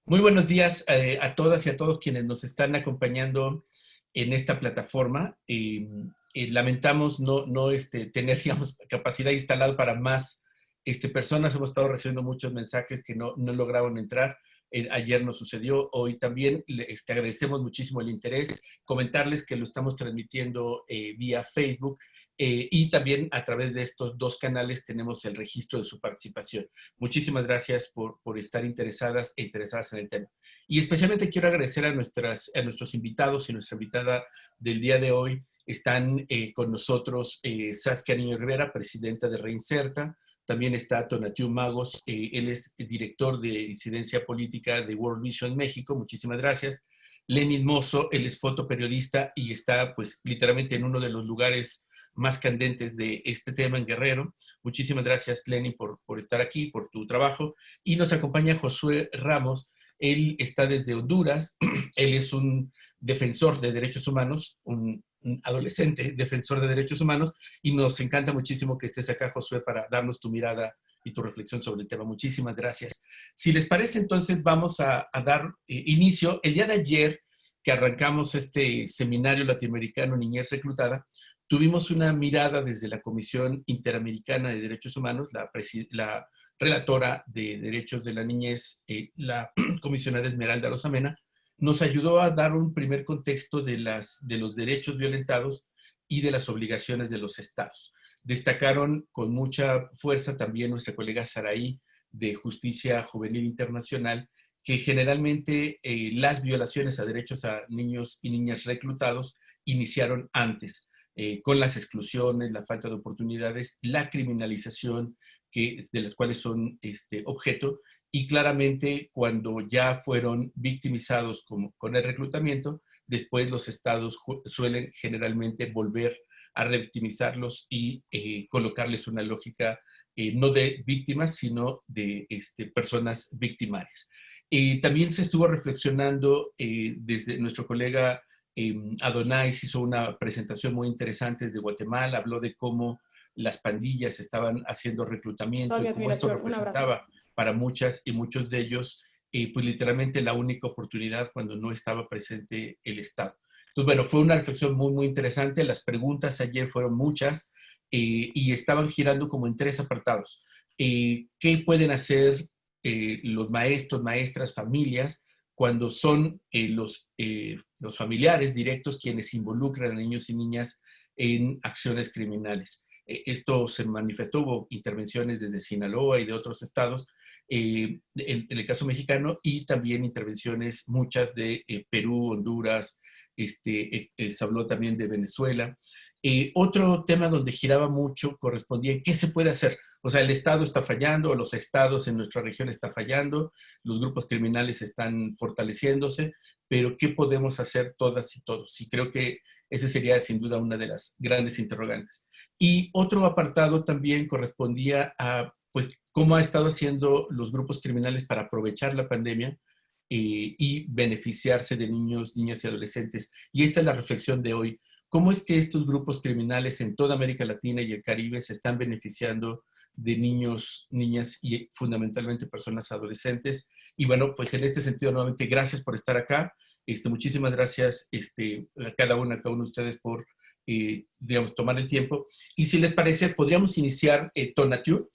Muy buenos días a todas y a todos quienes nos están acompañando en esta plataforma. Lamentamos no tener, digamos, capacidad instalada para más personas. Hemos estado recibiendo muchos mensajes que no lograron entrar. Ayer nos sucedió, hoy también. Agradecemos muchísimo el interés. Comentarles que lo estamos transmitiendo vía Facebook. Y también a través de estos dos canales tenemos el registro de su participación. Muchísimas gracias por estar interesadas e interesadas en el tema. Y especialmente quiero agradecer a nuestros invitados y nuestra invitada del día de hoy. Están con nosotros Saskia Niño Rivera, presidenta de Reinserta. También está Tonatiuh Magos, él es director de incidencia política de World Vision México. Muchísimas gracias. Lenin Mozo, él es fotoperiodista y está pues literalmente en uno de los lugares más candentes de este tema en Guerrero. Muchísimas gracias, Lenin, por estar aquí, por tu trabajo. Y nos acompaña Josué Ramos. Él está desde Honduras. Él es un defensor de derechos humanos, un adolescente defensor de derechos humanos, y nos encanta muchísimo que estés acá, Josué, para darnos tu mirada y tu reflexión sobre el tema. Muchísimas gracias. Si les parece, entonces vamos a dar inicio. El día de ayer que arrancamos este seminario latinoamericano Niñez Reclutada, tuvimos una mirada desde la Comisión Interamericana de Derechos Humanos, la relatora de Derechos de la Niñez, la comisionada Esmeralda Rosamena, nos ayudó a dar un primer contexto de los derechos violentados y de las obligaciones de los estados. Destacaron con mucha fuerza también nuestra colega Saraí de Justicia Juvenil Internacional, que generalmente las violaciones a derechos a niños y niñas reclutados iniciaron antes. Con las exclusiones, la falta de oportunidades, la criminalización de las cuales son objeto, y claramente cuando ya fueron victimizados con el reclutamiento, después los estados suelen generalmente volver a revictimizarlos y colocarles una lógica no de víctimas, sino de personas victimarias. También se estuvo reflexionando desde nuestro colega Adonais hizo una presentación muy interesante desde Guatemala, habló de cómo las pandillas estaban haciendo reclutamiento y cómo esto representaba para muchas y muchos de ellos, pues literalmente la única oportunidad cuando no estaba presente el Estado. Entonces, bueno, fue una reflexión muy, muy interesante. Las preguntas ayer fueron muchas y estaban girando como en tres apartados. ¿Qué pueden hacer los maestros, maestras, familias cuando son los familiares directos quienes involucran a niños y niñas en acciones criminales? Esto se manifestó, hubo intervenciones desde Sinaloa y de otros estados, en el caso mexicano, y también intervenciones muchas de Perú, Honduras, se habló también de Venezuela. Otro tema donde giraba mucho correspondía en qué se puede hacer. O sea, el Estado está fallando, o los estados en nuestra región están fallando, los grupos criminales están fortaleciéndose, pero ¿qué podemos hacer todas y todos? Y creo que esa sería sin duda una de las grandes interrogantes. Y otro apartado también correspondía a, pues, cómo ha estado haciendo los grupos criminales para aprovechar la pandemia y beneficiarse de niños, niñas y adolescentes. Y esta es la reflexión de hoy. ¿Cómo es que estos grupos criminales en toda América Latina y el Caribe se están beneficiando de niños, niñas y fundamentalmente personas adolescentes? Y bueno, pues en este sentido, nuevamente, gracias por estar acá. Muchísimas gracias a cada uno de ustedes por, digamos, tomar el tiempo. Y si les parece, podríamos iniciar, Tonatiuh,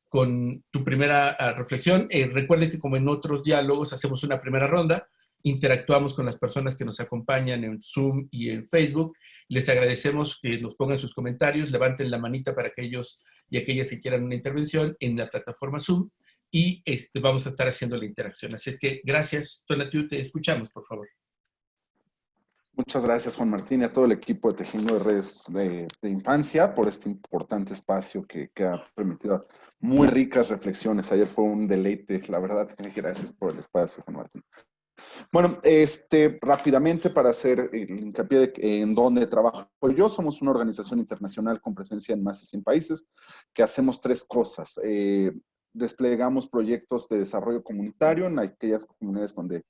con tu primera reflexión. Recuerden que como en otros diálogos hacemos una primera ronda, interactuamos con las personas que nos acompañan en Zoom y en Facebook. Les agradecemos que nos pongan sus comentarios, levanten la manita para aquellos y aquellas que quieran una intervención en la plataforma Zoom y vamos a estar haciendo la interacción. Así es que gracias, Tonatiuh, te escuchamos, por favor. Muchas gracias, Juan Martín, y a todo el equipo de Tejiendo de Redes de Infancia por este importante espacio que ha permitido muy ricas reflexiones. Ayer fue un deleite, la verdad. Gracias por el espacio, Juan Martín. Bueno, rápidamente para hacer el hincapié en dónde trabajo yo, somos una organización internacional con presencia en más de 100 países que hacemos tres cosas. Desplegamos proyectos de desarrollo comunitario en aquellas comunidades donde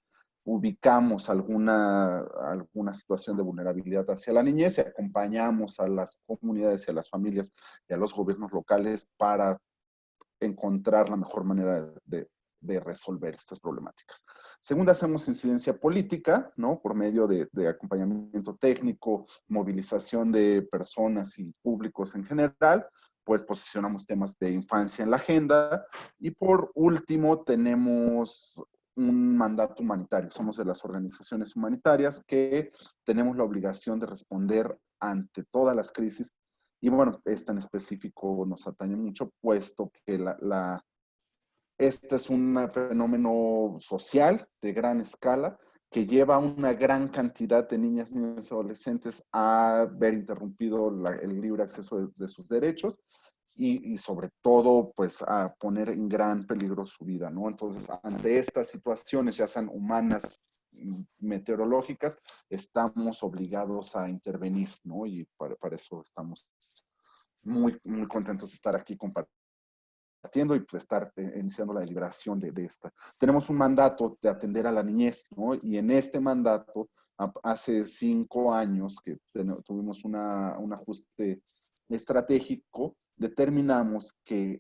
ubicamos alguna situación de vulnerabilidad hacia la niñez y acompañamos a las comunidades y a las familias y a los gobiernos locales para encontrar la mejor manera de resolver estas problemáticas. Segundo, hacemos incidencia política, ¿no? Por medio de acompañamiento técnico, movilización de personas y públicos en general, pues posicionamos temas de infancia en la agenda. Y por último, tenemos un mandato humanitario. Somos de las organizaciones humanitarias que tenemos la obligación de responder ante todas las crisis. Y bueno, esta en específico nos atañe mucho, puesto que este es un fenómeno social de gran escala que lleva a una gran cantidad de niñas, niños y adolescentes a ver interrumpido el libre acceso de sus derechos y sobre todo, pues, a poner en gran peligro su vida, ¿no? Entonces, ante estas situaciones, ya sean humanas, meteorológicas, estamos obligados a intervenir, ¿no? Y para eso estamos muy, muy contentos de estar aquí compartiendo y pues estar iniciando la deliberación de esta. Tenemos un mandato de atender a la niñez, ¿no? Y en este mandato, hace 5 años que tuvimos un ajuste estratégico, determinamos que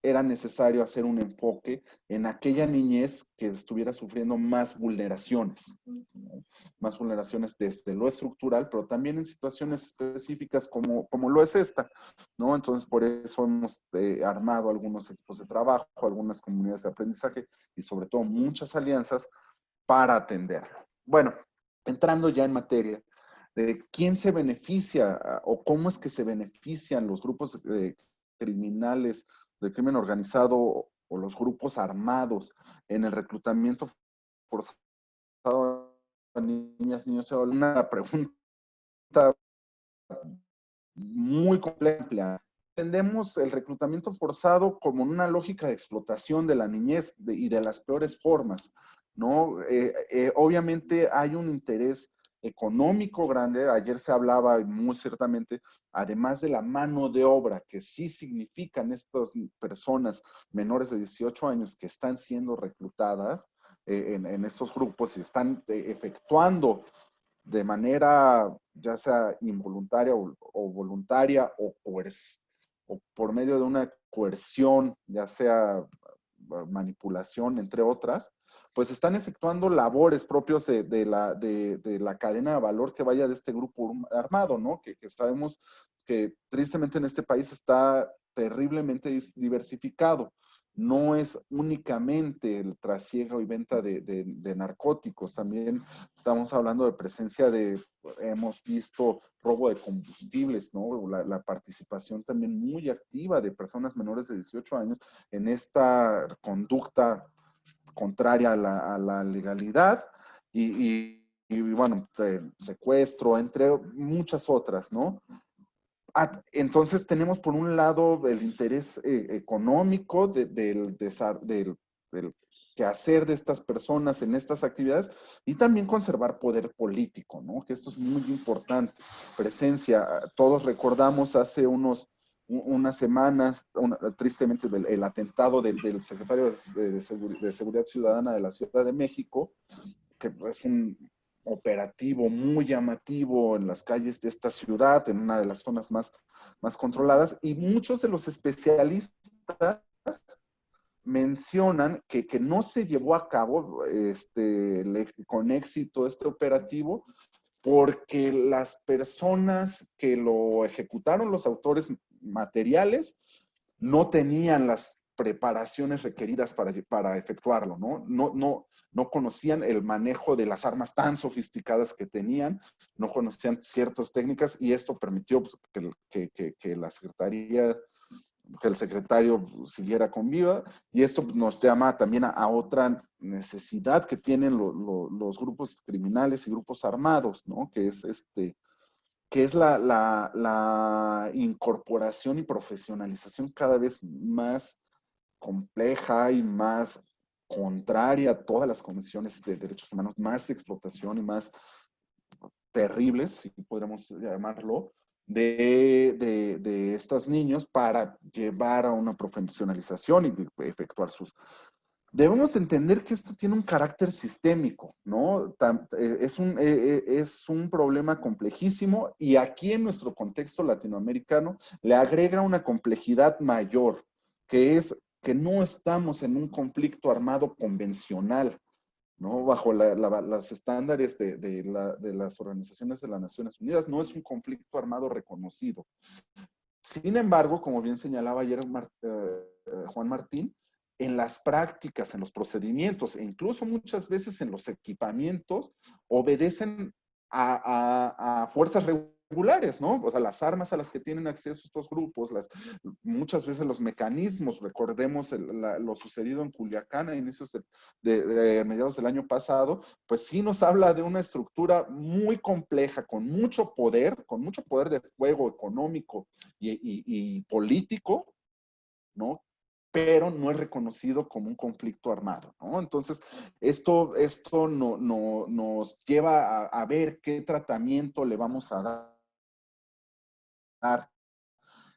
era necesario hacer un enfoque en aquella niñez que estuviera sufriendo más vulneraciones, ¿no? Más vulneraciones desde lo estructural, pero también en situaciones específicas como lo es esta, ¿no? Entonces, por eso hemos armado algunos equipos de trabajo, algunas comunidades de aprendizaje y sobre todo muchas alianzas para atenderlo. Bueno, entrando ya en materia, de quién se beneficia o cómo es que se benefician los grupos criminales del crimen organizado o los grupos armados en el reclutamiento forzado a niñas, niños. Una pregunta muy compleja. Entendemos el reclutamiento forzado como una lógica de explotación de la niñez y de las peores formas, ¿no? Obviamente hay un interés económico grande. Ayer se hablaba muy ciertamente, además de la mano de obra que sí significan estas personas menores de 18 años que están siendo reclutadas en estos grupos y están efectuando de manera ya sea involuntaria o voluntaria o por medio de una coerción, ya sea manipulación, entre otras, pues están efectuando labores propios de la cadena de valor que vaya de este grupo armado, ¿no? Que sabemos que tristemente en este país está terriblemente diversificado. No es únicamente el trasiego y venta de narcóticos, también estamos hablando de presencia hemos visto robo de combustibles, ¿no? La participación también muy activa de personas menores de 18 años en esta conducta contraria a la legalidad y bueno, secuestro, entre muchas otras, ¿no? Entonces tenemos por un lado el interés económico del quehacer de estas personas en estas actividades y también conservar poder político, ¿no? Que esto es muy importante. Presencia, todos recordamos hace unas semanas, tristemente, el atentado del secretario de Seguridad Ciudadana de la Ciudad de México, que es un operativo muy llamativo en las calles de esta ciudad, en una de las zonas más controladas, y muchos de los especialistas mencionan que no se llevó a cabo con éxito este operativo porque las personas que lo ejecutaron, los autores materiales, no tenían las preparaciones requeridas para efectuarlo, ¿no? No conocían el manejo de las armas tan sofisticadas que tenían, no conocían ciertas técnicas y esto permitió pues, que la Secretaría que el secretario siguiera con vida, y esto nos llama también a otra necesidad que tienen los grupos criminales y grupos armados, ¿no? Que es la incorporación y profesionalización cada vez más compleja y más contraria a todas las convenciones de derechos humanos, más explotación y más terribles, si podríamos llamarlo, de estos niños para llevar a una profesionalización y efectuar sus... Debemos entender que esto tiene un carácter sistémico, ¿no? Es un problema complejísimo y aquí en nuestro contexto latinoamericano le agrega una complejidad mayor, que es que no estamos en un conflicto armado convencional, ¿no? Bajo los estándares de las organizaciones de las Naciones Unidas, no es un conflicto armado reconocido. Sin embargo, como bien señalaba ayer Juan Martín, en las prácticas, en los procedimientos e incluso muchas veces en los equipamientos, obedecen a fuerzas regulares, ¿no? O sea, las armas a las que tienen acceso estos grupos, muchas veces los mecanismos, recordemos lo sucedido en Culiacán a inicios de mediados del año pasado, pues sí nos habla de una estructura muy compleja, con mucho poder de fuego económico y político, ¿no? Pero no es reconocido como un conflicto armado, ¿no? Entonces, esto nos lleva a ver qué tratamiento le vamos a dar.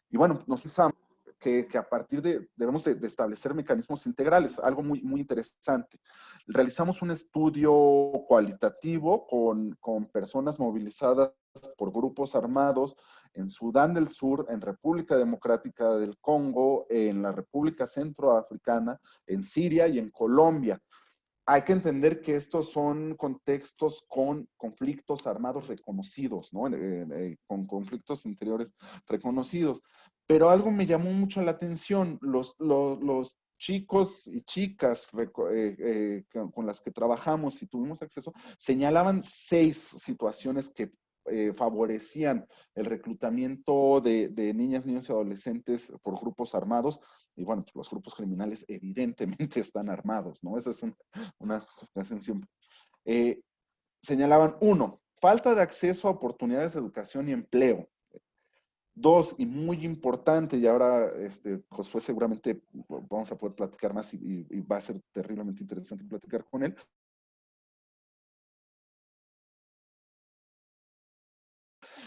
Y bueno, nos pensamos que a partir debemos de establecer mecanismos integrales, algo muy interesante. Realizamos un estudio cualitativo con personas movilizadas por grupos armados en Sudán del Sur, en República Democrática del Congo, en la República Centroafricana, en Siria y en Colombia. Hay que entender que estos son contextos con conflictos armados reconocidos, ¿no? Con conflictos interiores reconocidos. Pero algo me llamó mucho la atención, los chicos y chicas con las que trabajamos y tuvimos acceso, señalaban 6 situaciones que favorecían el reclutamiento de niñas, niños y adolescentes por grupos armados. Y bueno, pues los grupos criminales evidentemente están armados, ¿no? Esa es una justificación siempre. Señalaban, 1, falta de acceso a oportunidades de educación y empleo. 2, y muy importante, y ahora Josué seguramente vamos a poder platicar más y va a ser terriblemente interesante platicar con él.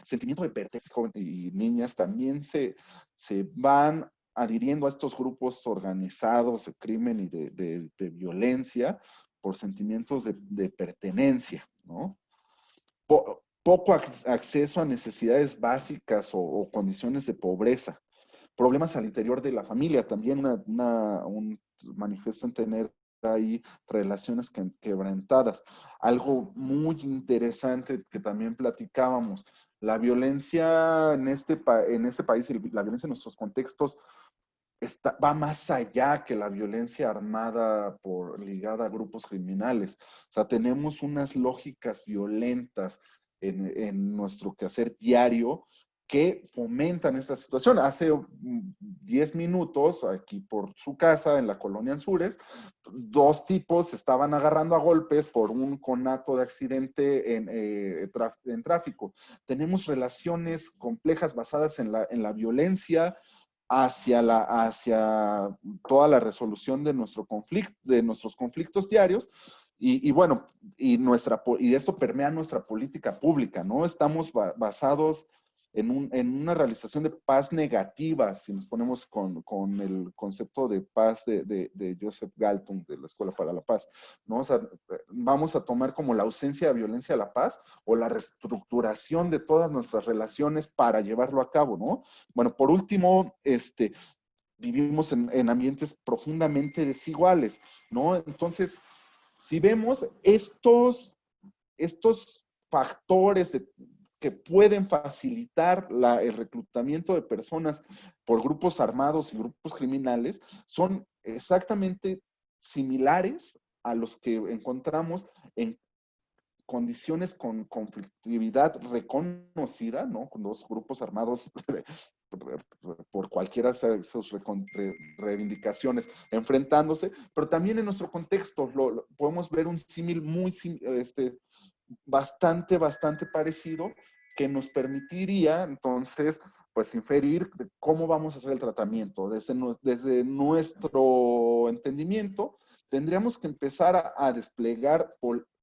Sentimiento de pertenencia, jóvenes y niñas también se van adhiriendo a estos grupos organizados de crimen y de violencia por sentimientos de pertenencia, ¿no? Poco acceso a necesidades básicas o condiciones de pobreza. Problemas al interior de la familia, también manifiestan tener ahí relaciones quebrantadas. Algo muy interesante que también platicábamos, la violencia en este país, la violencia en nuestros contextos, va más allá que la violencia armada ligada a grupos criminales. O sea, tenemos unas lógicas violentas en nuestro quehacer diario que fomentan esta situación. Hace 10 minutos, aquí por su casa, en la colonia Anzures, 2 tipos estaban agarrando a golpes por un conato de accidente en tráfico. Tenemos relaciones complejas basadas en la violencia, hacia toda la resolución de nuestros conflictos diarios. Bueno, y esto permea nuestra política pública, ¿no? Estamos basados en una realización de paz negativa, si nos ponemos con el concepto de paz de Joseph Galton, de la Escuela para la Paz, ¿no? O sea, vamos a tomar como la ausencia de violencia a la paz o la reestructuración de todas nuestras relaciones para llevarlo a cabo, ¿no? Bueno, por último, vivimos en ambientes profundamente desiguales, ¿no? Entonces, si vemos estos factores que pueden facilitar el reclutamiento de personas por grupos armados y grupos criminales, son exactamente similares a los que encontramos en condiciones con conflictividad reconocida, ¿no? Con los grupos armados por cualquiera de sus reivindicaciones enfrentándose, pero también en nuestro contexto podemos ver un símil bastante parecido que nos permitiría entonces pues inferir cómo vamos a hacer el tratamiento. Desde nuestro entendimiento tendríamos que empezar a desplegar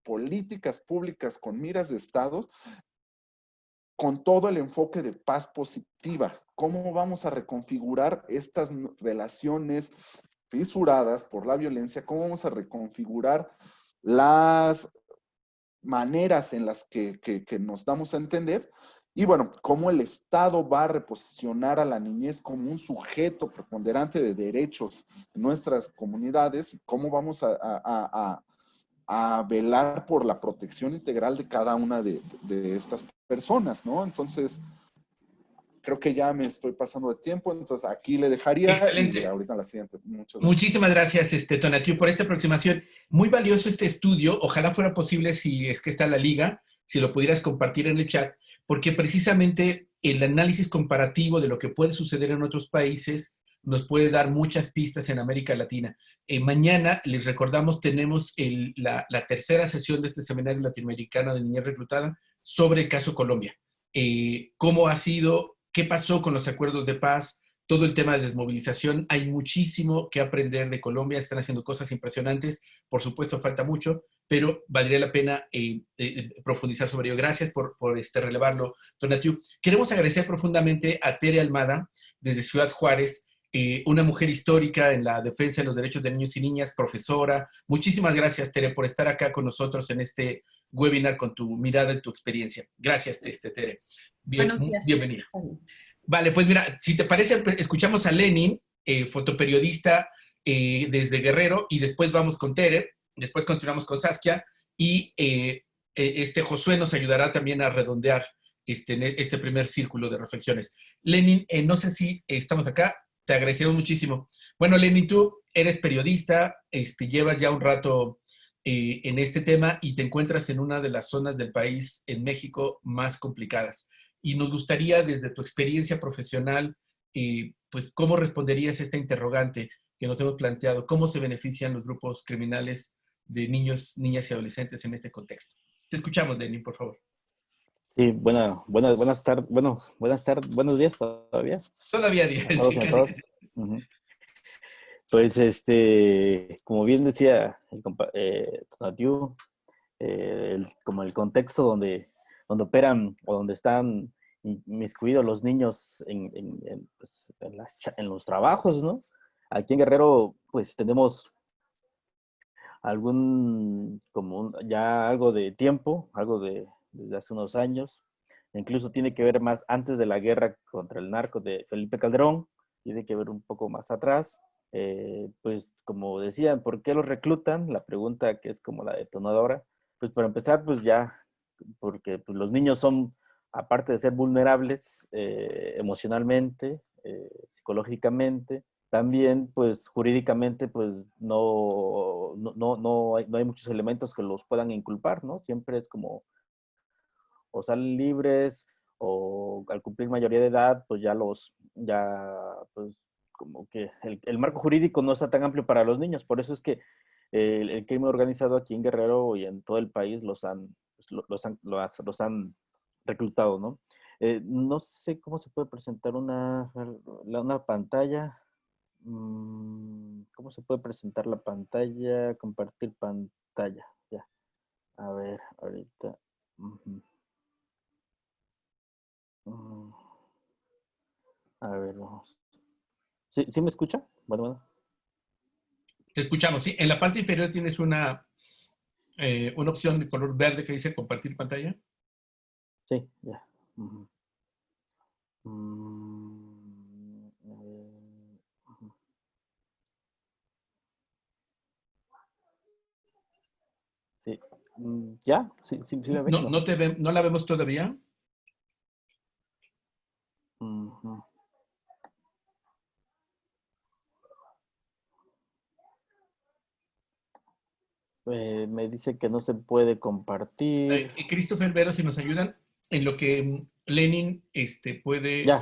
políticas públicas con miras de estados con todo el enfoque de paz positiva. ¿Cómo vamos a reconfigurar estas relaciones fisuradas por la violencia? ¿Cómo vamos a reconfigurar las maneras en las que nos damos a entender? Y bueno, cómo el Estado va a reposicionar a la niñez como un sujeto preponderante de derechos en nuestras comunidades y cómo vamos a velar por la protección integral de cada una de estas personas, ¿no? Entonces, creo que ya me estoy pasando de tiempo, entonces aquí le dejaría y Excelente. ahorita en la siguiente. Muchas gracias. Muchísimas gracias, Tonatiuh, por esta aproximación. Muy valioso este estudio. Ojalá fuera posible, si es que está la liga, si lo pudieras compartir en el chat, porque precisamente el análisis comparativo de lo que puede suceder en otros países nos puede dar muchas pistas en América Latina. Mañana, les recordamos, tenemos la tercera sesión de este seminario latinoamericano de niñez reclutada sobre el caso Colombia. ¿Cómo ha sido? ¿Qué pasó con los acuerdos de paz? Todo el tema de desmovilización, hay muchísimo que aprender de Colombia, están haciendo cosas impresionantes, por supuesto falta mucho, pero valdría la pena profundizar sobre ello. Gracias por relevarlo, Tonatiuh. Queremos agradecer profundamente a Tere Almada, desde Ciudad Juárez, una mujer histórica en la defensa de los derechos de niños y niñas, profesora. Muchísimas gracias, Tere, por estar acá con nosotros en este webinar con tu mirada y tu experiencia. Gracias, Tere. Bienvenida. Vale, pues mira, si te parece, escuchamos a Lenin, fotoperiodista desde Guerrero, y después vamos con Tere, después continuamos con Saskia, y Josué nos ayudará también a redondear este primer círculo de reflexiones. Lenin, no sé si estamos acá, te agradecemos muchísimo. Bueno, Lenin, tú eres periodista, llevas ya un rato en este tema y te encuentras en una de las zonas del país, en México, más complicadas. Y nos gustaría, desde tu experiencia profesional, pues, ¿cómo responderías a esta interrogante que nos hemos planteado? ¿Cómo se benefician los grupos criminales de niños, niñas y adolescentes en este contexto? Te escuchamos, Lenin, por favor. Sí, buenas tardes, buenos días todavía. Todavía días, sí, casi. Uh-huh. Pues, como bien decía Tonatiuh, como el contexto donde operan o donde están inmiscuidos los niños pues, en los trabajos, ¿no? Aquí en Guerrero, pues tenemos ya algo de tiempo, desde hace unos años. Incluso tiene que ver más antes de la guerra contra el narco de Felipe Calderón, tiene que ver un poco más atrás. Pues como decían, ¿por qué los reclutan? La pregunta que es como la detonadora. Pues para empezar, pues ya, porque pues, los niños son, aparte de ser vulnerables emocionalmente, psicológicamente, también, pues, jurídicamente, pues, no hay muchos elementos que los puedan inculpar, ¿no? Siempre es como, o salen libres, o al cumplir mayoría de edad, pues, pues, como que el marco jurídico no está tan amplio para los niños. Por eso es que el crimen organizado aquí en Guerrero y en todo el país los han reclutado, ¿no? No sé cómo se puede presentar una pantalla. ¿Cómo se puede presentar la pantalla? Compartir pantalla. Ya. A ver, ahorita. A ver, vamos. ¿Sí me escucha? Bueno. Te escuchamos, sí. En la parte inferior tienes una opción de color verde que dice compartir pantalla. Sí, ya. Sí. ¿Ya? Sí la ven, ¿No la vemos todavía? Me dice que no se puede compartir. Christopher, Vero, si nos ayudan, en lo que Lenin puede... Ya,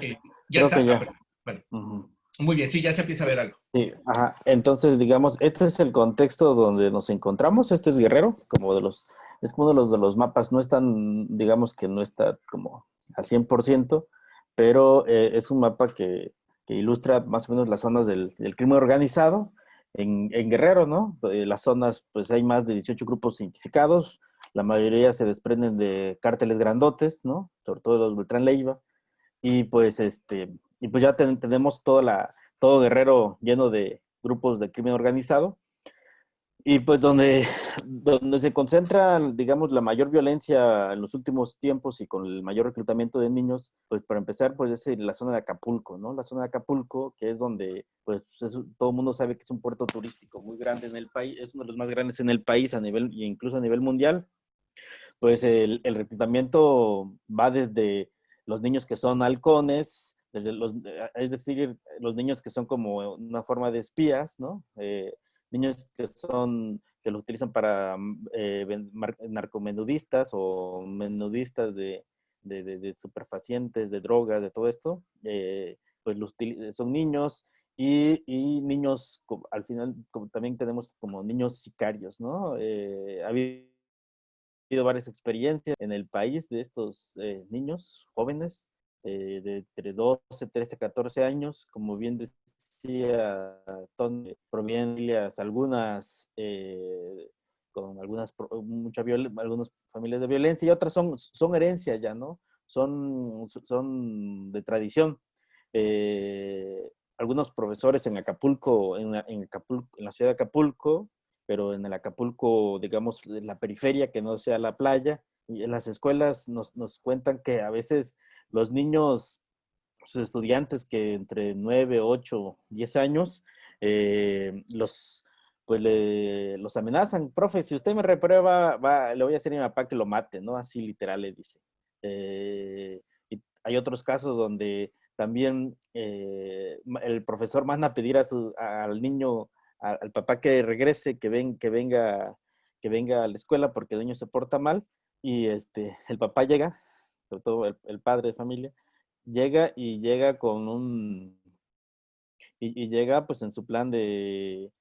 Ya Creo está. que Ah, ya. perfecto. Bueno, Ujú. muy bien, sí, ya se empieza a ver algo. Sí, ajá. Entonces, digamos, este es el contexto donde nos encontramos. Este es Guerrero, como es como uno de los mapas, no es tan, digamos que no está como al 100%, pero es un mapa que ilustra más o menos las zonas del crimen organizado en Guerrero, ¿no? Las zonas, pues hay más de 18 grupos identificados, la mayoría se desprenden de cárteles grandotes, ¿no? Sobre todo los Beltrán Leiva, y pues ya tenemos todo Guerrero lleno de grupos de crimen organizado. Y pues donde se concentra, digamos, la mayor violencia en los últimos tiempos y con el mayor reclutamiento de niños, pues para empezar, pues es en la zona de Acapulco, ¿no? La zona de Acapulco, que es donde, pues, todo el mundo sabe que es un puerto turístico muy grande en el país, es uno de los más grandes en el país a nivel, e incluso a nivel mundial. Pues el reclutamiento va desde los niños que son halcones, es decir, los niños que son como una forma de espías, ¿no? Niños que lo utilizan para narcomenudistas o menudistas de superfacientes, de drogas, de todo esto, pues son niños y niños, al final también tenemos como niños sicarios, ¿no? Ha habido varias experiencias en el país de estos niños jóvenes de entre 12, 13, 14 años, como bien decía Tony, provienen de familias, algunas con algunas familias de violencia y otras son herencia ya, ¿no? Son de tradición. Algunos profesores en Acapulco, en la ciudad de Acapulco, pero en el Acapulco, digamos, en la periferia, que no sea la playa. Y en las escuelas nos cuentan que a veces los niños, sus estudiantes que entre 9 8 10 años, los amenazan. Profe, si usted me reprueba, le voy a decir a mi papá que lo mate, ¿no? Así literal le dice. Y hay otros casos donde también el profesor manda a pedir al niño, al papá que regrese, que venga a la escuela porque el niño se porta mal y el papá llega, sobre todo el padre de familia, llega y llega pues en su plan de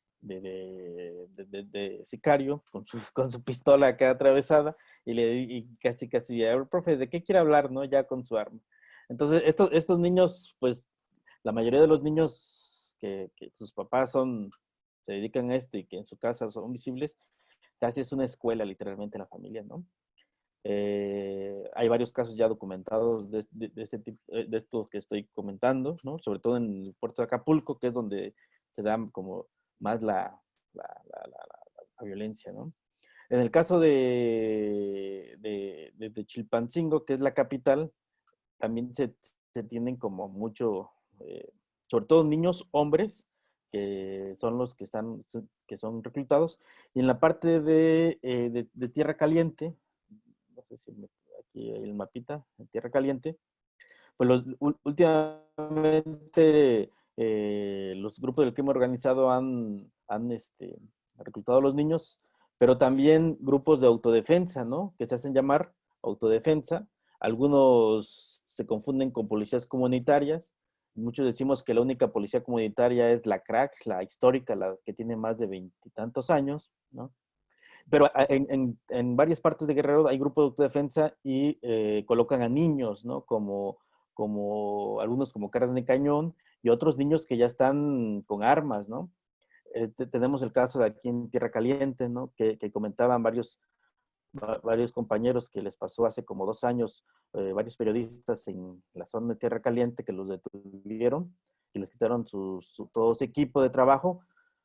sicario, con su pistola acá atravesada, y casi, a ver, profe, ¿de qué quiere hablar, no? Ya con su arma. Entonces, estos niños, pues, la mayoría de los niños que sus papás se dedican a esto y que en su casa son visibles, casi es una escuela, literalmente, la familia, ¿no? Hay varios casos ya documentados de este tipo, de estos que estoy comentando, ¿no? Sobre todo en el puerto de Acapulco, que es donde se da como más la violencia, ¿no? En el caso de Chilpancingo, que es la capital, también se tienen como mucho, sobre todo niños hombres, que son los que son reclutados. Y en la parte de Tierra Caliente, no sé si aquí hay el mapita, en Tierra Caliente, pues últimamente los grupos del crimen organizado han reclutado a los niños, pero también grupos de autodefensa, ¿no? Que se hacen llamar autodefensa. Algunos se confunden con policías comunitarias. Muchos decimos que la única policía comunitaria es la crack, la histórica, la que tiene más de 20 y tantos años, ¿no? Pero en varias partes de Guerrero hay grupos de autodefensa y colocan a niños, ¿no? Como algunos como cargas de cañón y otros niños que ya están con armas, ¿no? Tenemos el caso de aquí en Tierra Caliente, ¿no? Que comentaban varios compañeros que les pasó hace como 2 años, varios periodistas en la zona de Tierra Caliente que los detuvieron y les quitaron todo su equipo de trabajo,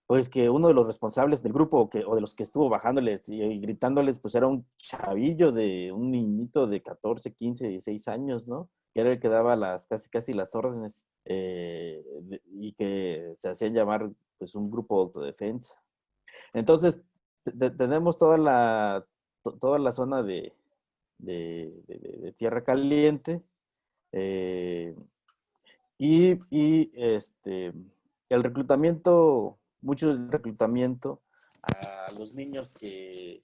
pues que uno de los responsables del grupo o de los que estuvo bajándoles y gritándoles, pues era un chavillo un niñito de 14, 15, 16 años, ¿no? Que era el que daba casi las órdenes y que se hacían llamar pues un grupo de autodefensa. Entonces, tenemos toda la zona de Tierra Caliente eh, y el reclutamiento, mucho del reclutamiento a los niños que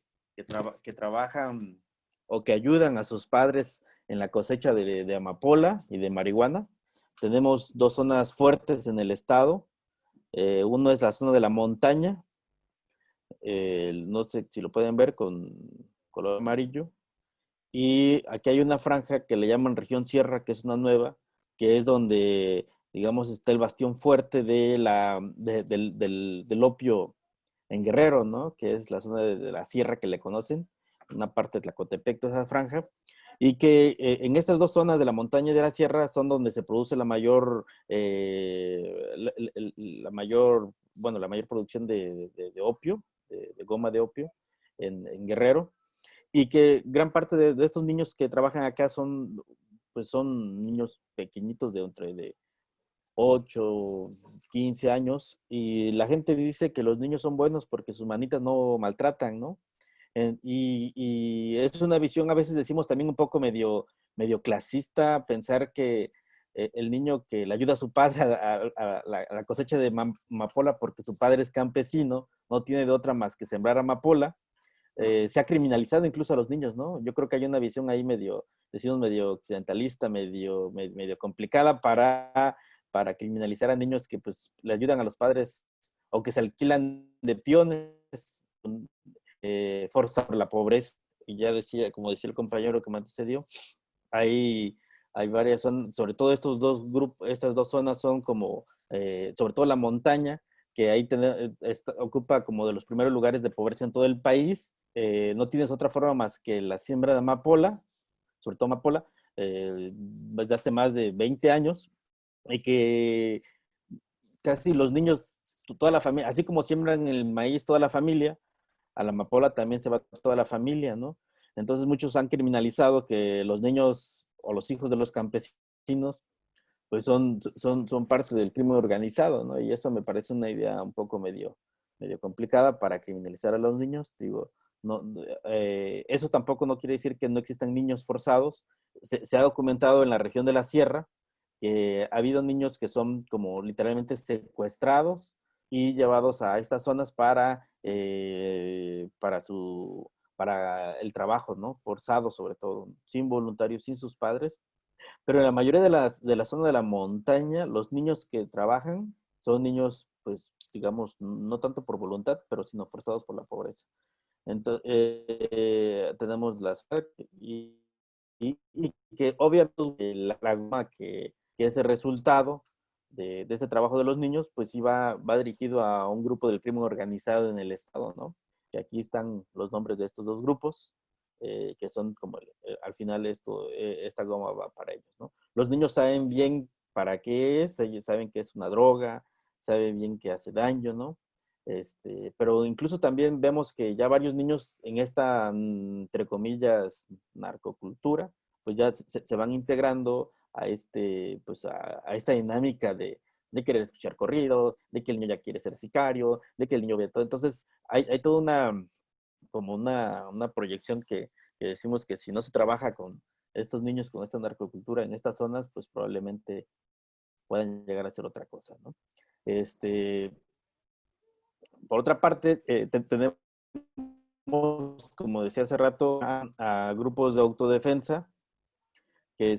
trabajan o que ayudan a sus padres en la cosecha de amapola y de marihuana. Tenemos 2 zonas fuertes en el estado. Uno es la zona de la montaña, no sé si lo pueden ver con color amarillo. Y aquí hay una franja que le llaman región sierra, que es una nueva, que es donde, digamos, está el bastión fuerte del opio en Guerrero, ¿no? Que es la zona de la sierra que le conocen, una parte de Tlacotepec, toda esa franja, y que en estas 2 zonas de la montaña y de la sierra son donde se produce la mayor, bueno, la mayor producción de opio, de goma de opio en Guerrero, y que gran parte de estos niños que trabajan acá son, pues son niños pequeñitos de 8, 15 años, y la gente dice que los niños son buenos porque sus manitas no maltratan, ¿no? Y es una visión, a veces decimos también un poco medio clasista, pensar que el niño que le ayuda a su padre a la cosecha de amapola porque su padre es campesino, no tiene de otra más que sembrar amapola, se ha criminalizado incluso a los niños, ¿no? Yo creo que hay una visión ahí decimos medio occidentalista, medio complicada para criminalizar a niños que pues le ayudan a los padres o que se alquilan de peones, forzar la pobreza. Y ya decía, como decía el compañero que me antecedió, hay, hay varias zonas, sobre todo estos 2 grupos, estas 2 zonas son como, sobre todo la montaña, que ahí ocupa como de los primeros lugares de pobreza en todo el país. No tienes otra forma más que la siembra de amapola, sobre todo amapola, desde hace más de 20 años, y que casi los niños, toda la familia, así como siembran el maíz toda la familia, a la amapola también se va toda la familia, ¿no? Entonces muchos han criminalizado que los niños o los hijos de los campesinos pues son parte del crimen organizado, ¿no? Y eso me parece una idea un poco medio complicada para criminalizar a los niños. Digo, no, eso tampoco no quiere decir que no existan niños forzados. Se ha documentado en la región de la Sierra que ha habido niños que son como literalmente secuestrados y llevados a estas zonas para el trabajo, ¿no? Forzado sobre todo, sin voluntarios, sin sus padres. Pero en la mayoría de la zona de la montaña, los niños que trabajan son niños, pues, digamos, no tanto por voluntad, pero sino forzados por la pobreza. Entonces, tenemos las y que obviamente la goma que es el resultado de este trabajo de los niños, pues sí va dirigido a un grupo del crimen organizado en el estado, ¿no? Que aquí están los nombres de estos 2 grupos, que son como, al final esta goma va para ellos, ¿no? Los niños saben bien para qué es, ellos saben que es una droga, saben bien que hace daño, ¿no? Pero incluso también vemos que ya varios niños en esta, entre comillas, narcocultura, pues ya se van integrando a pues a esta dinámica de querer escuchar corrido, de que el niño ya quiere ser sicario, de que el niño ve todo. Entonces, hay toda una proyección que decimos que si no se trabaja con estos niños, con esta narcocultura en estas zonas, pues probablemente puedan llegar a ser otra cosa, ¿no? Por otra parte, tenemos, como decía hace rato, a grupos de autodefensa que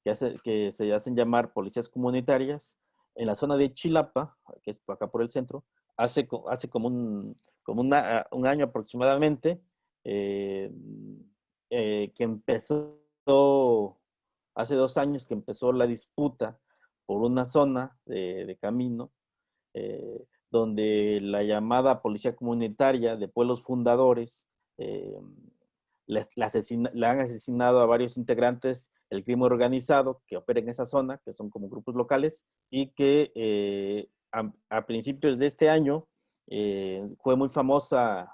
que se hacen llamar policías comunitarias. En la zona de Chilapa, que es acá por el centro, hace como un año aproximadamente, eh, que empezó, hace 2 años que empezó la disputa por una zona de camino, donde la llamada policía comunitaria de pueblos fundadores le han asesinado a varios integrantes del crimen organizado que opera en esa zona, que son como grupos locales, y que a principios de este año fue muy famosa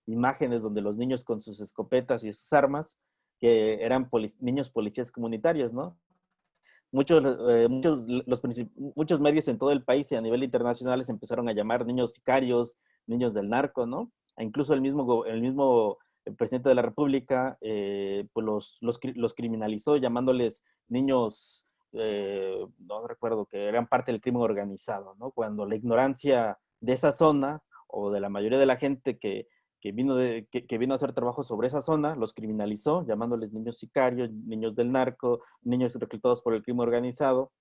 imágenes donde los niños con sus escopetas y sus armas, que eran niños policías comunitarios, ¿no? Muchos medios en todo el país y a nivel internacional se empezaron a llamar niños sicarios, niños del narco, ¿no? E incluso el mismo presidente de la República pues los criminalizó llamándoles niños, no recuerdo, que eran parte del crimen organizado, ¿no? Cuando la ignorancia de esa zona o de la mayoría de la gente que que vino a hacer trabajo sobre esa zona, los criminalizó, llamándoles niños sicarios, niños del narco, niños reclutados por el crimen organizado,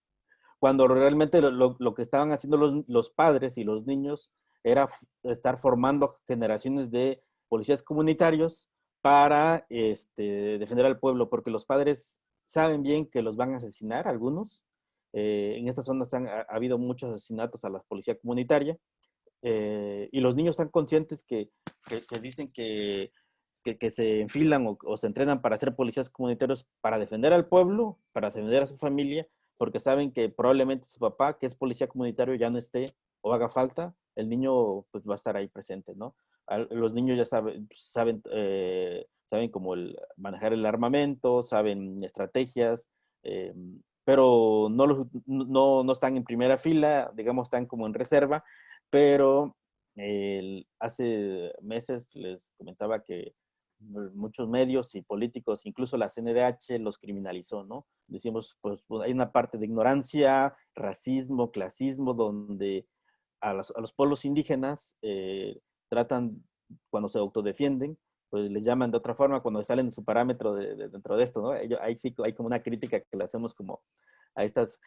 cuando realmente lo que estaban haciendo los padres y los niños era estar formando generaciones de policías comunitarios para defender al pueblo, porque los padres saben bien que los van a asesinar, algunos. En estas zonas ha habido muchos asesinatos a la policía comunitaria, y los niños están conscientes que dicen que se enfilan o se entrenan para ser policías comunitarios para defender al pueblo, para defender a su familia, porque saben que probablemente su papá, que es policía comunitario, ya no esté o haga falta, el niño pues va a estar ahí presente, ¿no? Los niños ya saben cómo manejar el armamento, saben estrategias, pero no están en primera fila, digamos, están como en reserva, pero hace meses les comentaba que muchos medios y políticos, incluso la CNDH, los criminalizó, ¿no? Decimos, pues hay una parte de ignorancia, racismo, clasismo, donde a los pueblos indígenas tratan, cuando se autodefienden, pues les llaman de otra forma cuando salen de su parámetro dentro de esto, ¿no? Ahí sí hay como una crítica que le hacemos como a estas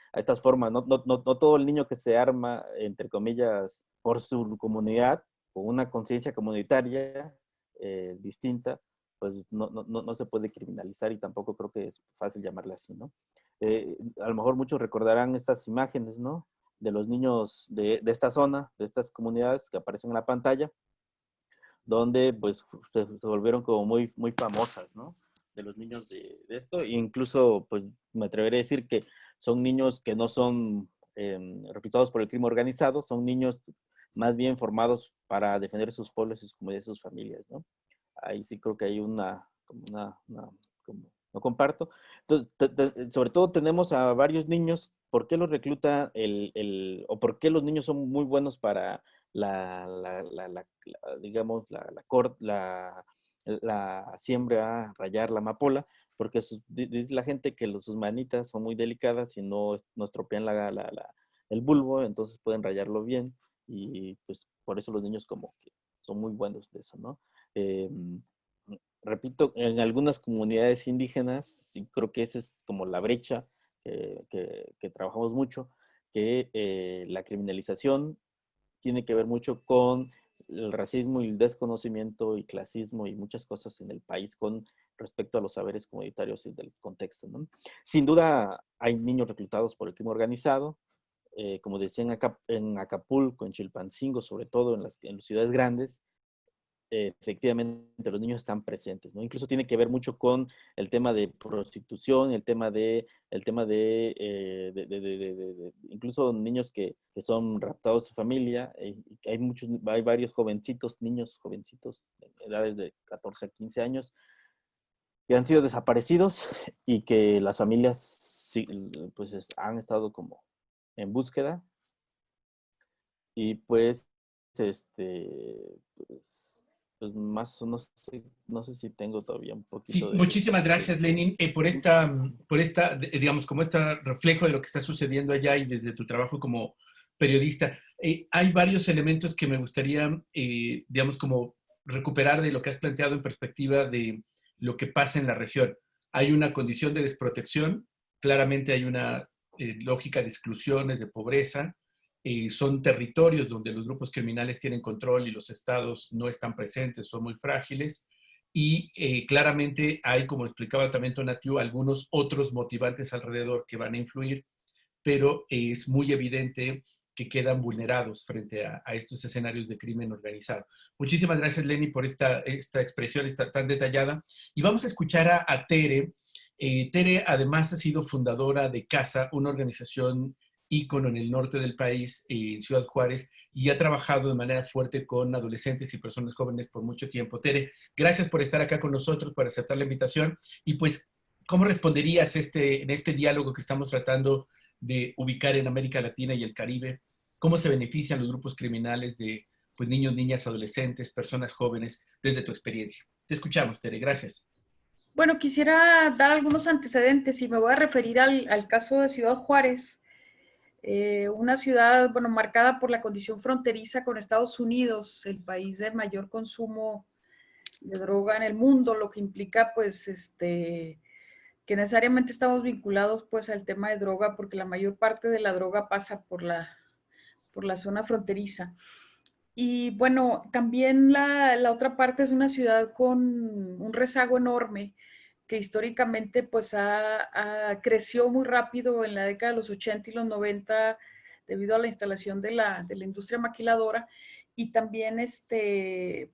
formas, no todo el niño que se arma, entre comillas, por su comunidad, con una conciencia comunitaria distinta, pues no se puede criminalizar y tampoco creo que es fácil llamarle así, ¿no? A lo mejor muchos recordarán estas imágenes, ¿no? De los niños de esta zona, de estas comunidades que aparecen en la pantalla, donde pues se volvieron como muy, muy famosas, ¿no? De los niños de esto, e incluso pues me atreveré a decir que son niños que no son reclutados por el crimen organizado, son niños más bien formados para defender sus pueblos, sus comunidades, sus familias, ¿no? Ahí sí creo que hay como no comparto. Entonces, sobre todo tenemos a varios niños. ¿Por qué los recluta o por qué los niños son muy buenos para digamos, la siembra, rayar la amapola? Porque dice la gente que sus manitas son muy delicadas y no estropean el bulbo, entonces pueden rayarlo bien y pues por eso los niños como que son muy buenos de eso, ¿no? Eh, Repito, en algunas comunidades indígenas, sí creo que esa es como la brecha que trabajamos mucho, que la criminalización tiene que ver mucho con el racismo y el desconocimiento y clasismo y muchas cosas en el país con respecto a los saberes comunitarios y del contexto, ¿no? Sin duda hay niños reclutados por el crimen organizado, como decía en Acapulco, en Chilpancingo, sobre todo en las ciudades grandes, efectivamente los niños están presentes, ¿no? Incluso tiene que ver mucho con el tema de prostitución, incluso niños que son raptados de su familia. Hay varios niños jovencitos, de edades de 14 a 15 años, que han sido desaparecidos y que las familias sí, pues han estado como en búsqueda. Y pues, pues más, no sé si tengo todavía un poquito Sí, de... muchísimas gracias, Lenin, digamos, como este reflejo de lo que está sucediendo allá y desde tu trabajo como periodista. Hay varios elementos que me gustaría, digamos, como recuperar de lo que has planteado en perspectiva de lo que pasa en la región. Hay una condición de desprotección, claramente hay una lógica de exclusiones, de pobreza. Son territorios donde los grupos criminales tienen control y los estados no están presentes, son muy frágiles y claramente hay, como explicaba también Tonatiuh, algunos otros motivantes alrededor que van a influir, pero es muy evidente que quedan vulnerados frente a estos escenarios de crimen organizado. Muchísimas gracias, Lenny, por esta expresión tan detallada. Y vamos a escuchar a Tere. Tere además ha sido fundadora de CASA, una organización ícono en el norte del país, en Ciudad Juárez, y ha trabajado de manera fuerte con adolescentes y personas jóvenes por mucho tiempo. Tere, gracias por estar acá con nosotros, por aceptar la invitación. Y pues, ¿cómo responderías en este diálogo que estamos tratando de ubicar en América Latina y el Caribe? ¿Cómo se benefician los grupos criminales de pues, niños, niñas, adolescentes, personas jóvenes, desde tu experiencia? Te escuchamos, Tere. Gracias. Bueno, quisiera dar algunos antecedentes y me voy a referir al caso de Ciudad Juárez, una ciudad, bueno, marcada por la condición fronteriza con Estados Unidos, el país de mayor consumo droga en el mundo, lo que implica pues que necesariamente estamos vinculados pues al tema de droga porque la mayor parte de la droga pasa por la zona fronteriza. Y bueno, también la otra parte es una ciudad con un rezago enorme que históricamente pues creció muy rápido en la década de los 80 y los 90 debido a la instalación de la industria maquiladora y también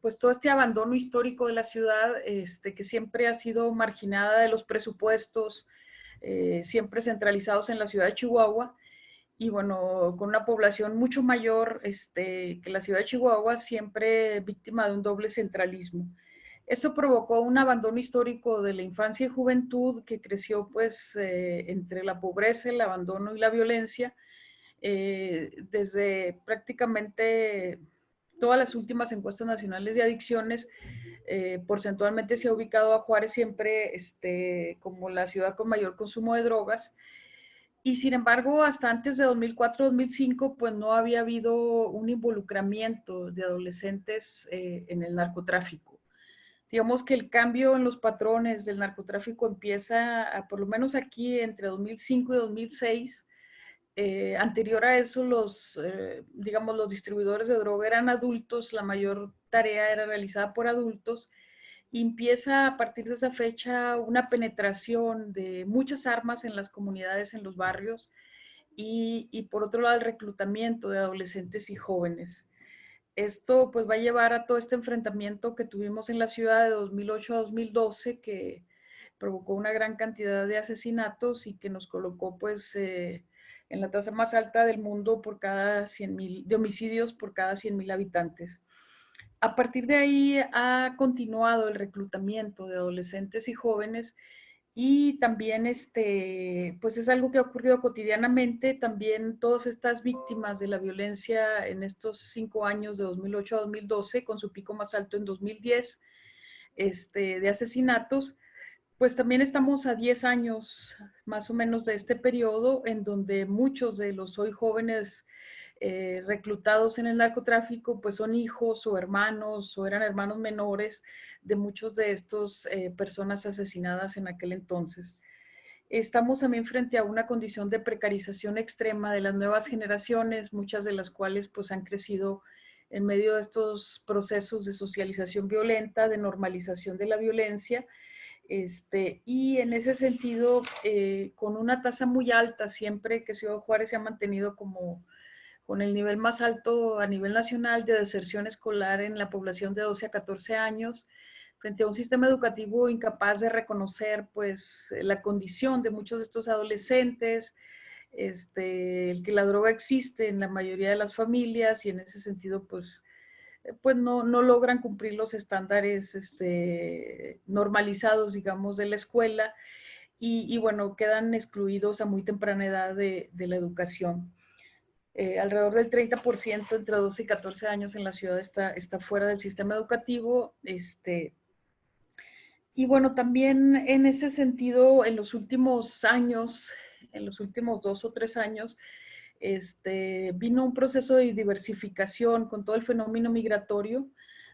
pues todo este abandono histórico de la ciudad que siempre ha sido marginada de los presupuestos, siempre centralizados en la ciudad de Chihuahua y bueno, con una población mucho mayor que la ciudad de Chihuahua, siempre víctima de un doble centralismo. Esto provocó un abandono histórico de la infancia y juventud que creció pues entre la pobreza, el abandono y la violencia, desde prácticamente todas las últimas encuestas nacionales de adicciones, porcentualmente se ha ubicado a Juárez siempre como la ciudad con mayor consumo de drogas. Y sin embargo, hasta antes de 2004-2005, pues no había habido un involucramiento de adolescentes en el narcotráfico. Digamos que el cambio en los patrones del narcotráfico empieza, por lo menos aquí, entre 2005 y 2006. Anterior a eso, digamos, los distribuidores de droga eran adultos, la mayor tarea era realizada por adultos. Y empieza a partir de esa fecha una penetración de muchas armas en las comunidades, en los barrios, y por otro lado el reclutamiento de adolescentes y jóvenes. Esto pues va a llevar a todo este enfrentamiento que tuvimos en la ciudad de 2008 a 2012, que provocó una gran cantidad de asesinatos y que nos colocó pues en la tasa más alta del mundo por cada 100,000 de homicidios por cada 100,000 habitantes. A partir de ahí ha continuado el reclutamiento de adolescentes y jóvenes y también pues es algo que ha ocurrido cotidianamente. También todas estas víctimas de la violencia en estos 5 años de 2008 a 2012, con su pico más alto en 2010, de asesinatos, pues también estamos a 10 años más o menos de este periodo en donde muchos de los hoy jóvenes reclutados en el narcotráfico, pues son hijos o hermanos o eran hermanos menores de muchos de estos personas asesinadas en aquel entonces. Estamos también frente a una condición de precarización extrema de las nuevas generaciones, muchas de las cuales pues han crecido en medio de estos procesos de socialización violenta, de normalización de la violencia, y en ese sentido, con una tasa muy alta, siempre que Ciudad Juárez se ha mantenido como con el nivel más alto a nivel nacional de deserción escolar en la población de 12 a 14 años, frente a un sistema educativo incapaz de reconocer pues la condición de muchos de estos adolescentes, el que la droga existe en la mayoría de las familias y en ese sentido pues no logran cumplir los estándares normalizados, digamos, de la escuela y bueno, quedan excluidos a muy temprana edad de la educación. Alrededor del 30% entre 12 y 14 años en la ciudad está fuera del sistema educativo. Y bueno, también en ese sentido, en los últimos años, en los últimos 2 o 3 años, vino un proceso de diversificación con todo el fenómeno migratorio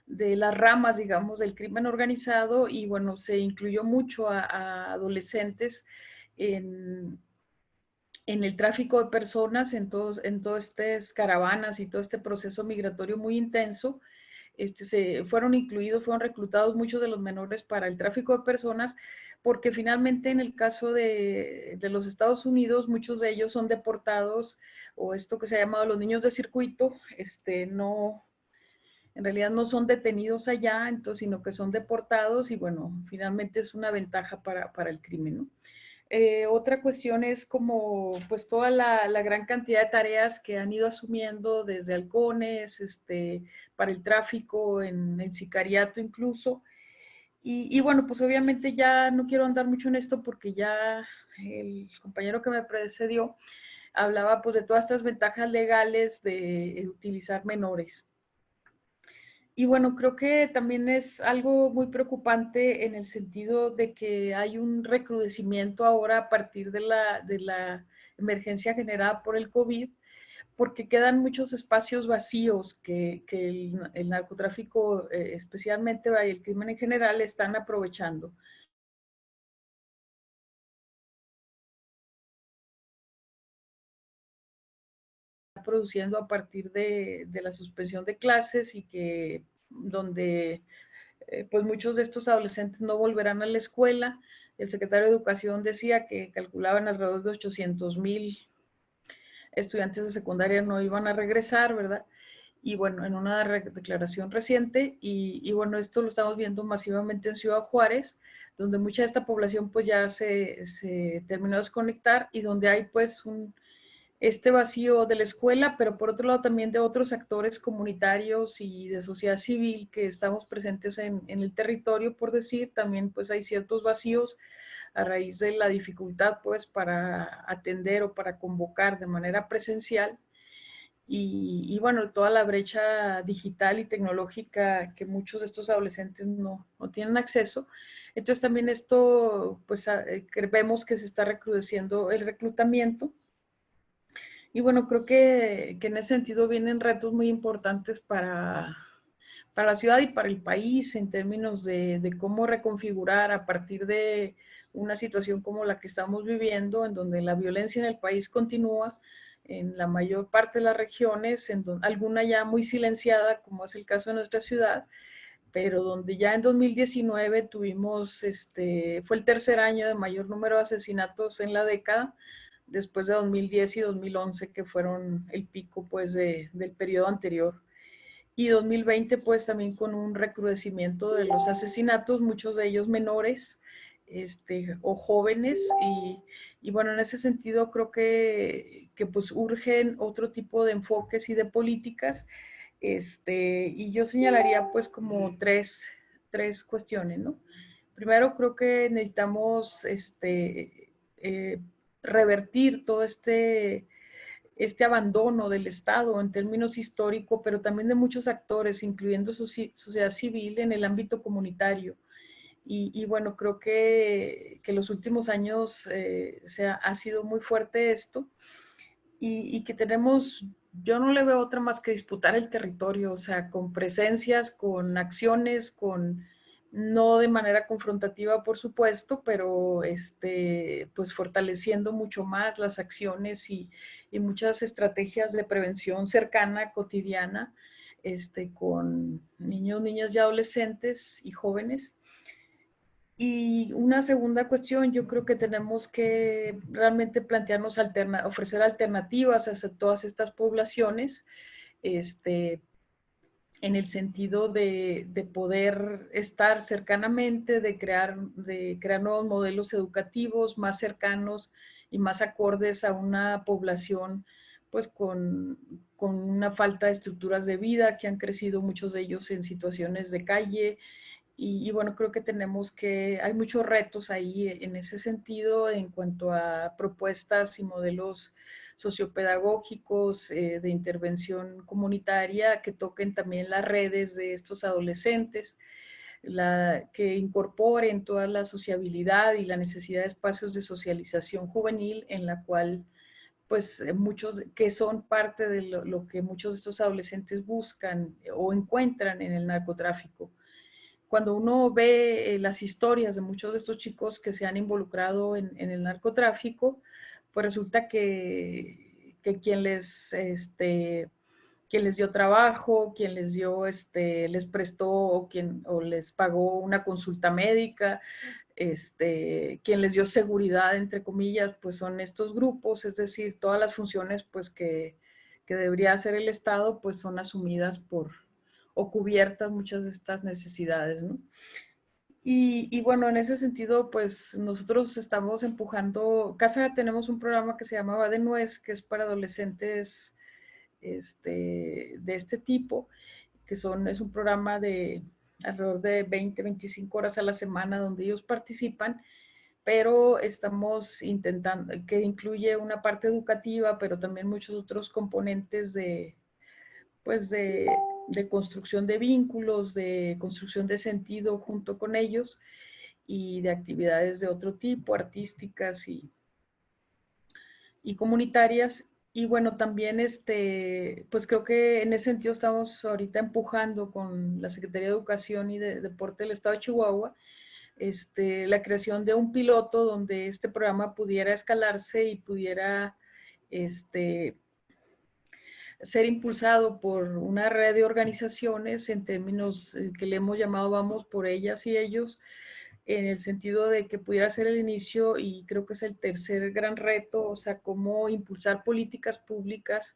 de las ramas, digamos, del crimen organizado y bueno, se incluyó mucho a adolescentes en el tráfico de personas, en todas estas caravanas y todo este proceso migratorio muy intenso. Fueron reclutados muchos de los menores para el tráfico de personas, porque finalmente en el caso de los Estados Unidos, muchos de ellos son deportados, o esto que se ha llamado los niños de circuito, en realidad no son detenidos allá, entonces, sino que son deportados y bueno, finalmente es una ventaja para el crimen, ¿no? Otra cuestión es como pues toda la gran cantidad de tareas que han ido asumiendo desde halcones, para el tráfico, en sicariato incluso. Y bueno, pues obviamente ya no quiero andar mucho en esto porque ya el compañero que me precedió hablaba pues de todas estas ventajas legales de utilizar menores. Y bueno, creo que también es algo muy preocupante en el sentido de que hay un recrudecimiento ahora a partir de la emergencia generada por el COVID, porque quedan muchos espacios vacíos que el narcotráfico, especialmente y el crimen en general, están aprovechando. Produciendo a partir de la suspensión de clases y que donde pues muchos de estos adolescentes no volverán a la escuela. El secretario de Educación decía que calculaban alrededor de 800,000 estudiantes de secundaria no iban a regresar, ¿verdad? Y bueno, en una declaración reciente, y bueno, esto lo estamos viendo masivamente en Ciudad Juárez, donde mucha de esta población pues ya se terminó de desconectar y donde hay pues este vacío de la escuela, pero por otro lado también de otros actores comunitarios y de sociedad civil que estamos presentes en el territorio, por decir, también pues hay ciertos vacíos a raíz de la dificultad pues para atender o para convocar de manera presencial y bueno, toda la brecha digital y tecnológica que muchos de estos adolescentes no tienen acceso. Entonces también esto pues vemos que se está recrudeciendo el reclutamiento. Y bueno, creo que en ese sentido vienen retos muy importantes para la ciudad y para el país en términos de cómo reconfigurar a partir de una situación como la que estamos viviendo, en donde la violencia en el país continúa en la mayor parte de las regiones, en donde, alguna ya muy silenciada, como es el caso de nuestra ciudad, pero donde ya en 2019 tuvimos, fue el tercer año de mayor número de asesinatos en la década, después de 2010 y 2011, que fueron el pico pues del periodo anterior. Y 2020 pues también con un recrudecimiento de los asesinatos, muchos de ellos menores o jóvenes. Y bueno, en ese sentido creo que pues urgen otro tipo de enfoques y de políticas. Y yo señalaría pues como tres cuestiones, ¿no? Primero creo que necesitamos revertir todo este abandono del Estado en términos históricos, pero también de muchos actores, incluyendo sociedad civil en el ámbito comunitario. Y bueno, creo que los últimos años ha sido muy fuerte esto y que tenemos, yo no le veo otra más que disputar el territorio, o sea, con presencias, con acciones, no de manera confrontativa, por supuesto, pero pues fortaleciendo mucho más las acciones y muchas estrategias de prevención cercana, cotidiana, con niños, niñas y adolescentes y jóvenes. Y una segunda cuestión, yo creo que tenemos que realmente plantearnos ofrecer alternativas a todas estas poblaciones, en el sentido de poder estar cercanamente, de crear nuevos modelos educativos más cercanos y más acordes a una población pues con una falta de estructuras de vida, que han crecido muchos de ellos en situaciones de calle. Y bueno, creo que hay muchos retos ahí en ese sentido en cuanto a propuestas y modelos sociopedagógicos de intervención comunitaria que toquen también las redes de estos adolescentes, que incorporen toda la sociabilidad y la necesidad de espacios de socialización juvenil en la cual pues muchos que son parte de lo que muchos de estos adolescentes buscan o encuentran en el narcotráfico. Cuando uno ve las historias de muchos de estos chicos que se han involucrado en el narcotráfico, pues resulta que quien les dio trabajo, quien les prestó o les pagó una consulta médica, quien les dio seguridad, entre comillas, pues son estos grupos, es decir, todas las funciones pues que debería hacer el Estado, pues son asumidas o cubiertas muchas de estas necesidades, ¿no? Y bueno, en ese sentido, pues nosotros estamos empujando, Casa tenemos un programa que se llama Va de Nuez, que es para adolescentes de este tipo, es un programa de alrededor de 20, 25 horas a la semana donde ellos participan, pero estamos intentando, que incluye una parte educativa, pero también muchos otros componentes pues de construcción de vínculos, de construcción de sentido junto con ellos y de actividades de otro tipo, artísticas y comunitarias. Y bueno, también pues creo que en ese sentido estamos ahorita empujando con la Secretaría de Educación y de Deporte del Estado de Chihuahua, la creación de un piloto donde este programa pudiera escalarse y pudiera ser impulsado por una red de organizaciones en términos que le hemos llamado Vamos por ellas y ellos, en el sentido de que pudiera ser el inicio, y creo que es el tercer gran reto, o sea, cómo impulsar políticas públicas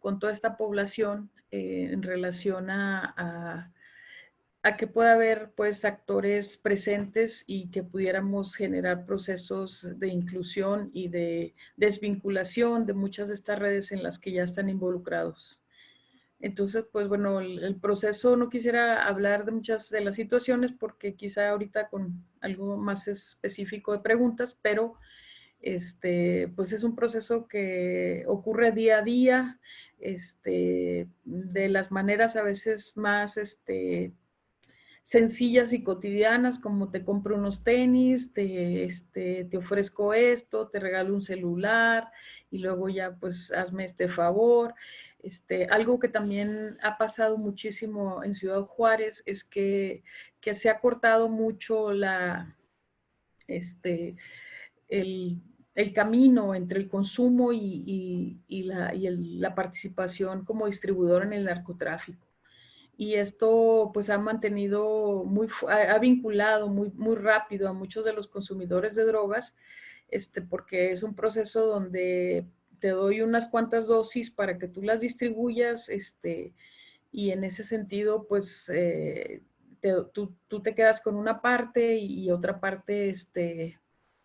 con toda esta población en relación a que pueda haber pues actores presentes y que pudiéramos generar procesos de inclusión y de desvinculación de muchas de estas redes en las que ya están involucrados. Entonces, pues bueno, el proceso, no quisiera hablar de muchas de las situaciones porque quizá ahorita con algo más específico de preguntas, pero pues es un proceso que ocurre día a día, de las maneras a veces más sencillas y cotidianas, como te compro unos tenis, te ofrezco esto, te regalo un celular y luego ya pues hazme este favor. Algo que también ha pasado muchísimo en Ciudad Juárez es que se ha cortado mucho el, el camino entre el consumo y la participación como distribuidor en el narcotráfico. Y esto pues ha mantenido, ha vinculado muy rápido a muchos de los consumidores de drogas, porque es un proceso donde te doy unas cuantas dosis para que tú las distribuyas, y en ese sentido pues tú te quedas con una parte y otra parte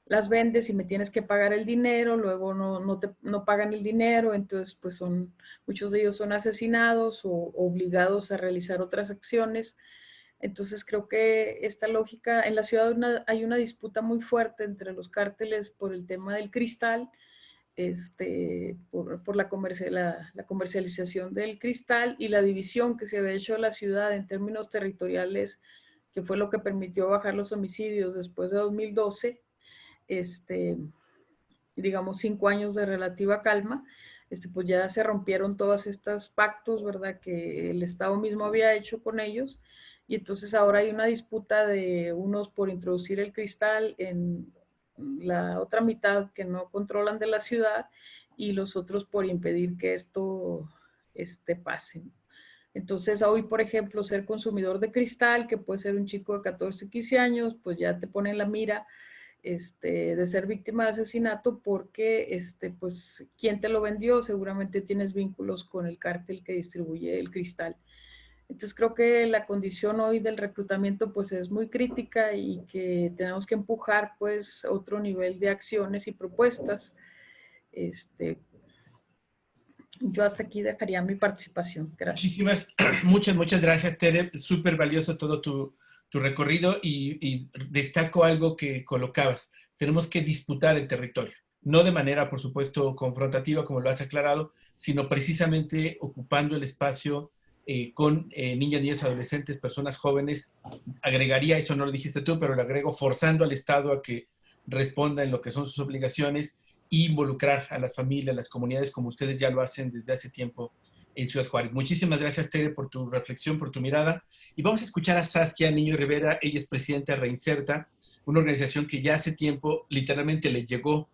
las vendes y me tienes que pagar el dinero, luego no pagan el dinero, entonces pues muchos de ellos son asesinados o obligados a realizar otras acciones. Entonces creo que esta lógica, en la ciudad hay una disputa muy fuerte entre los cárteles por el tema del cristal, por la comercialización del cristal y la división que se había hecho de la ciudad en términos territoriales, que fue lo que permitió bajar los homicidios después de 2012, digamos 5 años de relativa calma, pues ya se rompieron todos estos pactos, ¿verdad?, que el Estado mismo había hecho con ellos, y entonces ahora hay una disputa de unos por introducir el cristal en la otra mitad que no controlan de la ciudad y los otros por impedir que esto pase. Entonces, hoy, por ejemplo, ser consumidor de cristal, que puede ser un chico de 14, 15 años, pues ya te pone en la mira de ser víctima de asesinato porque, pues, ¿quién te lo vendió? Seguramente tienes vínculos con el cártel que distribuye el cristal. Entonces, creo que la condición hoy del reclutamiento, pues, es muy crítica y que tenemos que empujar, pues, otro nivel de acciones y propuestas. Yo hasta aquí dejaría mi participación. Gracias. Muchas gracias, Tere. Súper valioso todo tu recorrido y destaco algo que colocabas. Tenemos que disputar el territorio, no de manera, por supuesto, confrontativa, como lo has aclarado, sino precisamente ocupando el espacio con niñas, niños, adolescentes, personas jóvenes. Agregaría, eso no lo dijiste tú, pero lo agrego, forzando al Estado a que responda en lo que son sus obligaciones e involucrar a las familias, a las comunidades, como ustedes ya lo hacen desde hace tiempo en Ciudad Juárez. Muchísimas gracias, Tere, por tu reflexión, por tu mirada. Y vamos a escuchar a Saskia Niño Rivera. Ella es presidenta de Reinserta, una organización que ya hace tiempo literalmente le llegó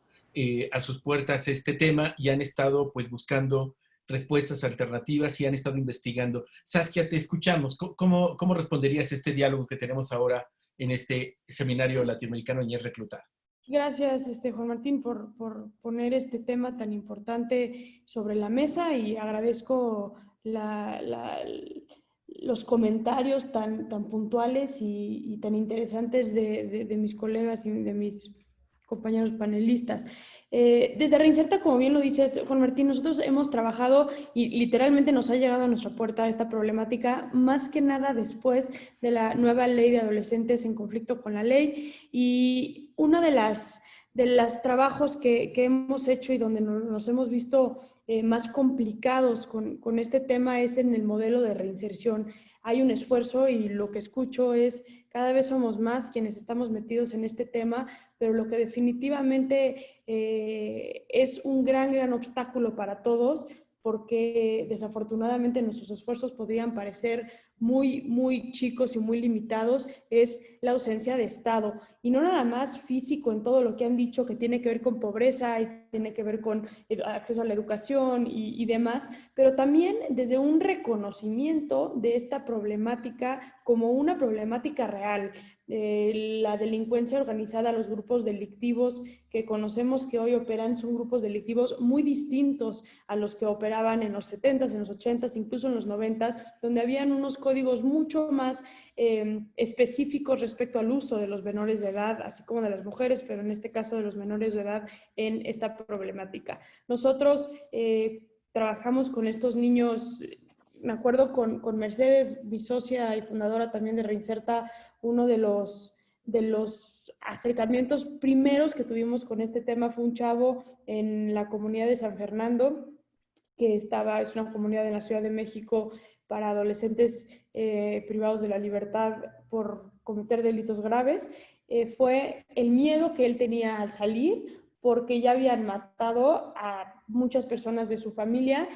a sus puertas este tema y han estado pues buscando respuestas alternativas y han estado investigando. Saskia, te escuchamos. ¿Cómo responderías a este diálogo que tenemos ahora en este seminario latinoamericano de Niñez Reclutada? Gracias, Juan Martín, por poner este tema tan importante sobre la mesa y agradezco los comentarios tan puntuales y tan interesantes de mis colegas y de mis compañeros panelistas. Desde Reinserta, como bien lo dices, Juan Martín, nosotros hemos trabajado y literalmente nos ha llegado a nuestra puerta esta problemática, más que nada después de la nueva ley de adolescentes en conflicto con la ley, y una de los trabajos que hemos hecho y donde nos hemos visto más complicados con este tema es en el modelo de reinserción. Hay un esfuerzo y lo que escucho es cada vez somos más quienes estamos metidos en este tema, pero lo que definitivamente es un gran obstáculo para todos, porque desafortunadamente nuestros esfuerzos podrían parecer muy chicos y muy limitados, es la ausencia de Estado. Y no nada más físico en todo lo que han dicho, que tiene que ver con pobreza y tiene que ver con acceso a la educación y demás, pero también desde un reconocimiento de esta problemática como una problemática real. La delincuencia organizada, los grupos delictivos que conocemos que hoy operan son grupos delictivos muy distintos a los que operaban en los 70s, en los 80s, incluso en los 90s, donde habían unos códigos mucho más específicos respecto al uso de los menores de edad, así como de las mujeres, pero en este caso de los menores de edad en esta problemática. Nosotros trabajamos con estos niños. Me acuerdo con Mercedes, mi socia y fundadora también de Reinserta, uno de los acercamientos primeros que tuvimos con este tema fue un chavo en la comunidad de San Fernando, que es una comunidad en la Ciudad de México para adolescentes privados de la libertad por cometer delitos graves. Fue el miedo que él tenía al salir, porque ya habían matado a muchas personas de su familia.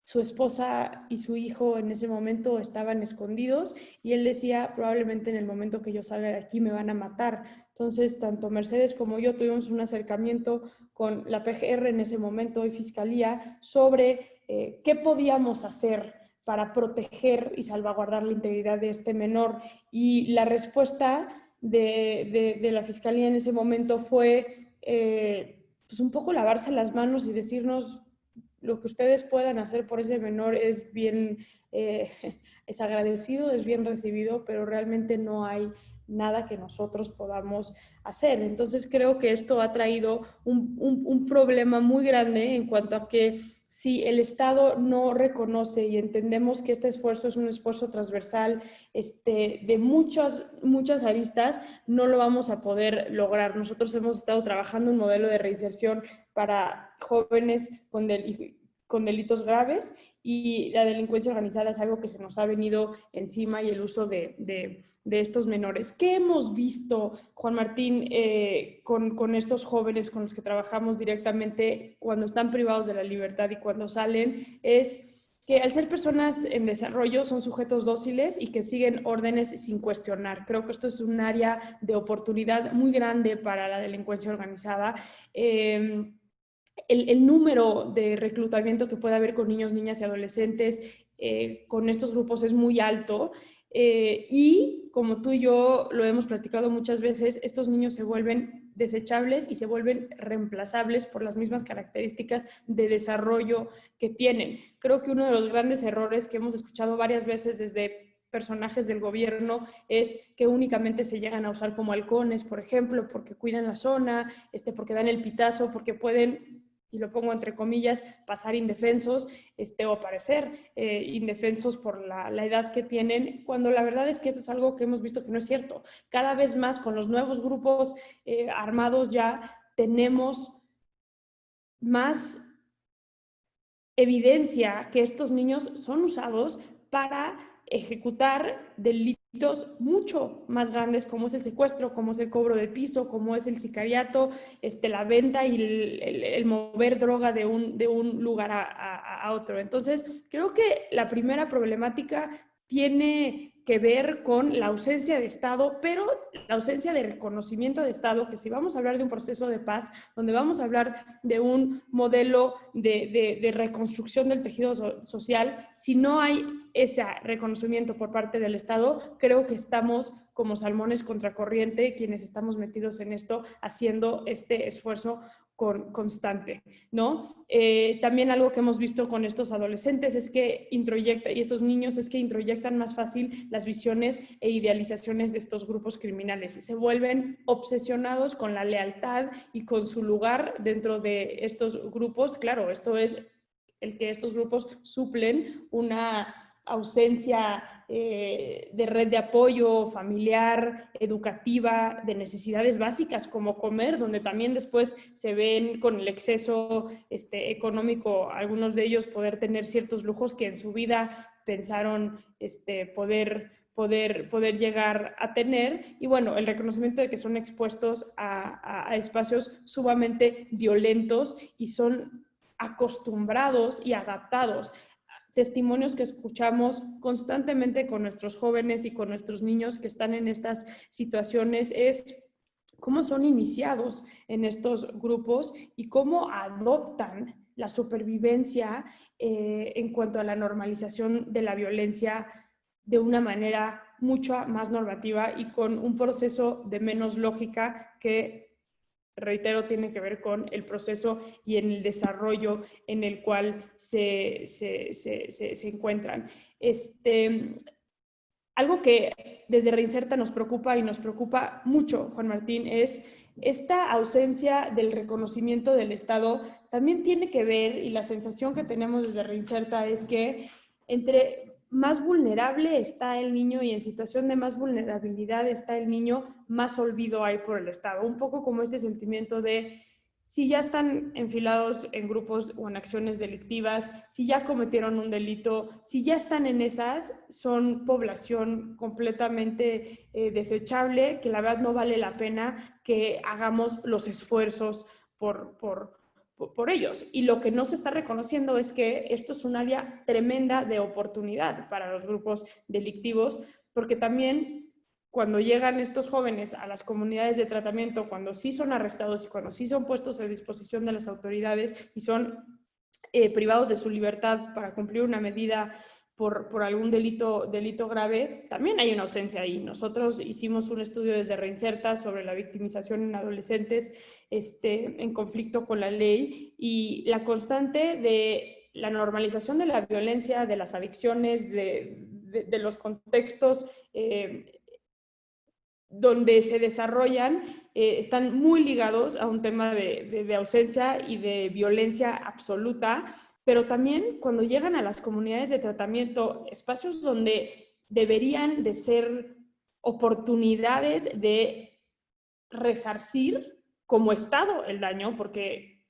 Su esposa y su hijo en ese momento estaban escondidos y él decía, probablemente en el momento que yo salga de aquí me van a matar. Entonces, tanto Mercedes como yo tuvimos un acercamiento con la PGR en ese momento y Fiscalía sobre qué podíamos hacer para proteger y salvaguardar la integridad de este menor. Y la respuesta de la Fiscalía en ese momento fue pues un poco lavarse las manos y decirnos: lo que ustedes puedan hacer por ese menor es bien, es agradecido, es bien recibido, pero realmente no hay nada que nosotros podamos hacer. Entonces creo que esto ha traído un problema muy grande en cuanto a que si el Estado no reconoce y entendemos que este esfuerzo es un esfuerzo transversal de muchas aristas, no lo vamos a poder lograr. Nosotros hemos estado trabajando un modelo de reinserción para jóvenes con delitos graves, y la delincuencia organizada es algo que se nos ha venido encima, y el uso de estos menores. ¿Qué hemos visto, Juan Martín, con estos jóvenes con los que trabajamos directamente cuando están privados de la libertad y cuando salen? Es que al ser personas en desarrollo son sujetos dóciles y que siguen órdenes sin cuestionar. Creo que esto es un área de oportunidad muy grande para la delincuencia organizada. El número de reclutamiento que puede haber con niños, niñas y adolescentes con estos grupos es muy alto. Y como tú y yo lo hemos platicado muchas veces, estos niños se vuelven desechables y se vuelven reemplazables por las mismas características de desarrollo que tienen. Creo que uno de los grandes errores que hemos escuchado varias veces desde personajes del gobierno es que únicamente se llegan a usar como halcones, por ejemplo, porque cuidan la zona, porque dan el pitazo, porque pueden, y lo pongo entre comillas, pasar indefensos o parecer indefensos por la edad que tienen, cuando la verdad es que eso es algo que hemos visto que no es cierto. Cada vez más con los nuevos grupos armados ya tenemos más evidencia que estos niños son usados para ejecutar delitos mucho más grandes, como es el secuestro, como es el cobro de piso, como es el sicariato, la venta y el mover droga de un lugar a otro. Entonces, creo que la primera problemática tiene que ver con la ausencia de Estado, pero la ausencia de reconocimiento de Estado, que si vamos a hablar de un proceso de paz, donde vamos a hablar de un modelo de reconstrucción del tejido social, si no hay ese reconocimiento por parte del Estado, creo que estamos como salmones contracorriente quienes estamos metidos en esto, haciendo este esfuerzo constante, ¿no? También algo que hemos visto con estos adolescentes es que y estos niños es que introyectan más fácil las visiones e idealizaciones de estos grupos criminales y se vuelven obsesionados con la lealtad y con su lugar dentro de estos grupos. Claro, esto es el que estos grupos suplen una ausencia de red de apoyo familiar, educativa, de necesidades básicas como comer, donde también después se ven con el exceso económico, algunos de ellos poder tener ciertos lujos que en su vida pensaron poder poder llegar a tener. Y bueno, el reconocimiento de que son expuestos a espacios sumamente violentos y son acostumbrados y adaptados. Testimonios que escuchamos constantemente con nuestros jóvenes y con nuestros niños que están en estas situaciones es cómo son iniciados en estos grupos y cómo adoptan la supervivencia en cuanto a la normalización de la violencia de una manera mucho más normativa y con un proceso de menos lógica que, reitero, tiene que ver con el proceso y en el desarrollo en el cual se encuentran. Algo que desde Reinserta nos preocupa y nos preocupa mucho, Juan Martín, es esta ausencia del reconocimiento del Estado. También tiene que ver, y la sensación que tenemos desde Reinserta es que entre más vulnerable está el niño y en situación de más vulnerabilidad está el niño, más olvido hay por el Estado. Un poco como este sentimiento de si ya están enfilados en grupos o en acciones delictivas, si ya cometieron un delito, si ya están en esas, son población completamente desechable, que la verdad no vale la pena que hagamos los esfuerzos por ellos. Y lo que no se está reconociendo es que esto es un área tremenda de oportunidad para los grupos delictivos, porque también cuando llegan estos jóvenes a las comunidades de tratamiento, cuando sí son arrestados y cuando sí son puestos a disposición de las autoridades y son privados de su libertad para cumplir una medida por algún delito grave, también hay una ausencia ahí. Nosotros hicimos un estudio desde Reinserta sobre la victimización en adolescentes en conflicto con la ley y la constante de la normalización de la violencia, de las adicciones, de los contextos donde se desarrollan, están muy ligados a un tema de ausencia y de violencia absoluta, pero también cuando llegan a las comunidades de tratamiento, espacios donde deberían de ser oportunidades de resarcir como Estado el daño, porque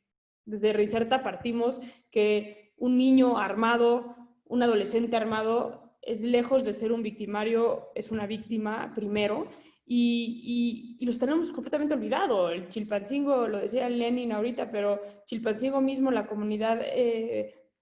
desde Reinserta partimos que un niño armado, un adolescente armado, es lejos de ser un victimario, es una víctima primero, y los tenemos completamente olvidado. El Chilpancingo, lo decía Lenin ahorita, pero Chilpancingo mismo, la comunidad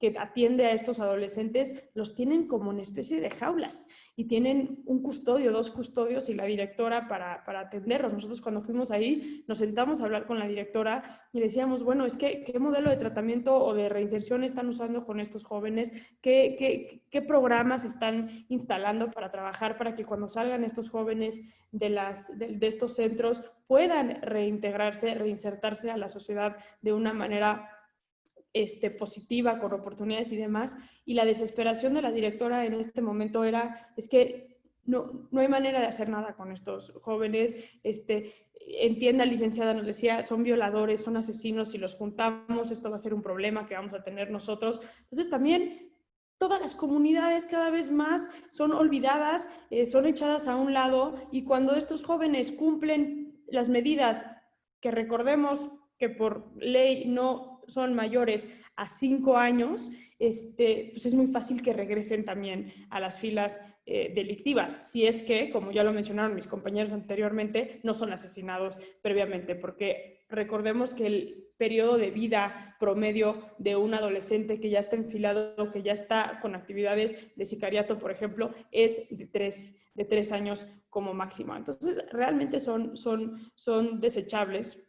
que atiende a estos adolescentes, los tienen como una especie de jaulas y tienen un custodio, 2 custodios y la directora para atenderlos. Nosotros cuando fuimos ahí nos sentamos a hablar con la directora y decíamos, bueno, es que ¿qué modelo de tratamiento o de reinserción están usando con estos jóvenes? ¿Qué programas están instalando para trabajar para que cuando salgan estos jóvenes de estos centros puedan reintegrarse, reinsertarse a la sociedad de una manera positiva, con oportunidades y demás? Y la desesperación de la directora en este momento es que no hay manera de hacer nada con estos jóvenes. Entienda, licenciada, nos decía, son violadores, son asesinos, si los juntamos esto va a ser un problema que vamos a tener nosotros. Entonces también todas las comunidades cada vez más son olvidadas, son echadas a un lado, y cuando estos jóvenes cumplen las medidas que recordemos que por ley no son mayores a 5 años, pues es muy fácil que regresen también a las filas delictivas, si es que, como ya lo mencionaron mis compañeros anteriormente, no son asesinados previamente, porque recordemos que el periodo de vida promedio de un adolescente que ya está enfilado, que ya está con actividades de sicariato, por ejemplo, es de 3 años como máximo. Entonces, realmente son desechables.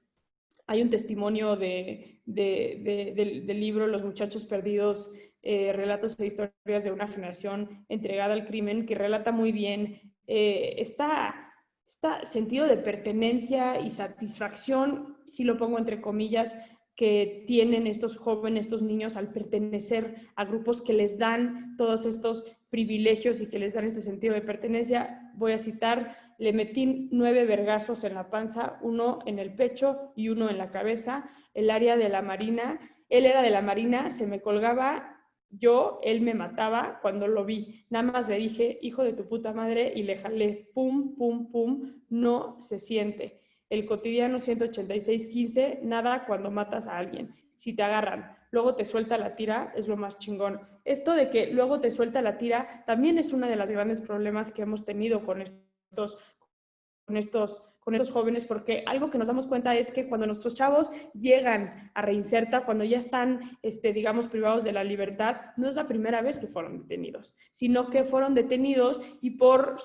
Hay un testimonio del libro Los muchachos perdidos, relatos e historias de una generación entregada al crimen, que relata muy bien este sentido de pertenencia y satisfacción, si lo pongo entre comillas, que tienen estos jóvenes, estos niños al pertenecer a grupos que les dan todos estos privilegios y que les dan este sentido de pertenencia. Voy a citar: le metí 9 vergazos en la panza, 1 en el pecho y 1 en la cabeza. Él era de la Marina, se me colgaba, él me mataba cuando lo vi. Nada más le dije, hijo de tu puta madre, y le jalé, pum, pum, pum, no se siente. el cotidiano 186.15, nada cuando matas a alguien. Si te agarran, luego te suelta la tira, es lo más chingón. Esto de que luego te suelta la tira también es uno de los grandes problemas que hemos tenido con estos jóvenes, porque algo que nos damos cuenta es que cuando nuestros chavos llegan a Reinserta, cuando ya están, digamos, privados de la libertad, no es la primera vez que fueron detenidos, sino que fueron detenidos y por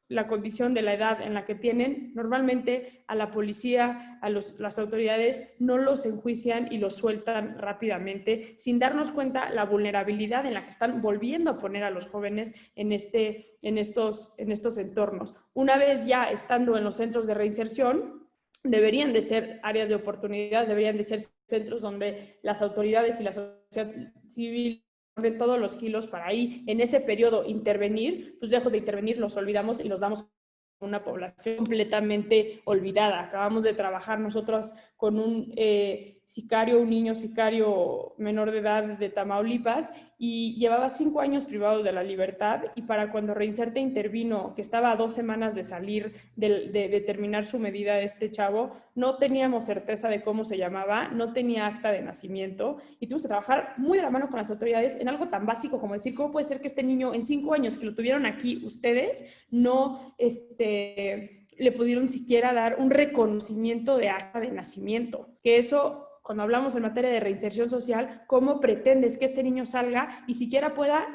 la condición de la edad en la que tienen, normalmente a la policía, a las autoridades no los enjuician y los sueltan rápidamente, sin darnos cuenta la vulnerabilidad en la que están volviendo a poner a los jóvenes en estos entornos. Una vez ya estando en los centros de reinserción, deberían de ser áreas de oportunidad, deberían de ser centros donde las autoridades y la sociedad civil de todos los kilos para ahí, en ese periodo, intervenir, pues lejos de intervenir, los olvidamos y los damos a una población completamente olvidada. Acabamos de trabajar nosotros con un un niño sicario menor de edad de Tamaulipas, y llevaba 5 años privado de la libertad, y para cuando Reinserta intervino, que estaba a 2 semanas de salir, de terminar su medida, este chavo, no teníamos certeza de cómo se llamaba, no tenía acta de nacimiento, y tuvimos que trabajar muy de la mano con las autoridades en algo tan básico como decir, ¿cómo puede ser que este niño en 5 años que lo tuvieron aquí ustedes, no le pudieron siquiera dar un reconocimiento de acta de nacimiento? Que eso, cuando hablamos en materia de reinserción social, ¿cómo pretendes que este niño salga y siquiera pueda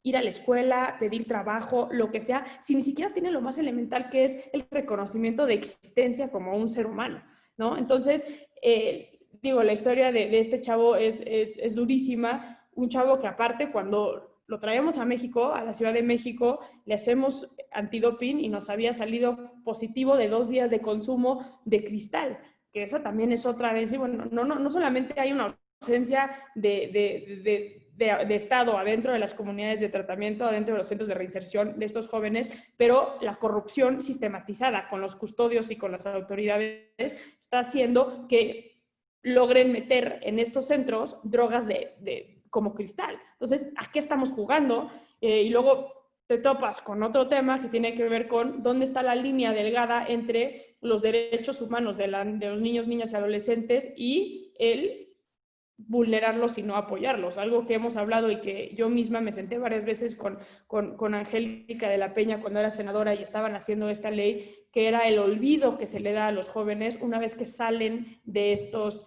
ir a la escuela, pedir trabajo, lo que sea, si ni siquiera tiene lo más elemental, que es el reconocimiento de existencia como un ser humano, ¿no? Entonces, la historia de este chavo es durísima. Un chavo que aparte, cuando lo traemos a México, a la Ciudad de México, le hacemos antidoping y nos había salido positivo de 2 días de consumo de cristal, que esa también es otra vez. Y bueno, no solamente hay una ausencia de Estado adentro de las comunidades de tratamiento, adentro de los centros de reinserción de estos jóvenes, pero la corrupción sistematizada con los custodios y con las autoridades está haciendo que logren meter en estos centros drogas como cristal. Entonces, ¿a qué estamos jugando? Y luego te topas con otro tema que tiene que ver con dónde está la línea delgada entre los derechos humanos de los niños, niñas y adolescentes y el vulnerarlos y no apoyarlos. Algo que hemos hablado y que yo misma me senté varias veces con Angélica de la Peña cuando era senadora y estaban haciendo esta ley, que era el olvido que se le da a los jóvenes una vez que salen de estas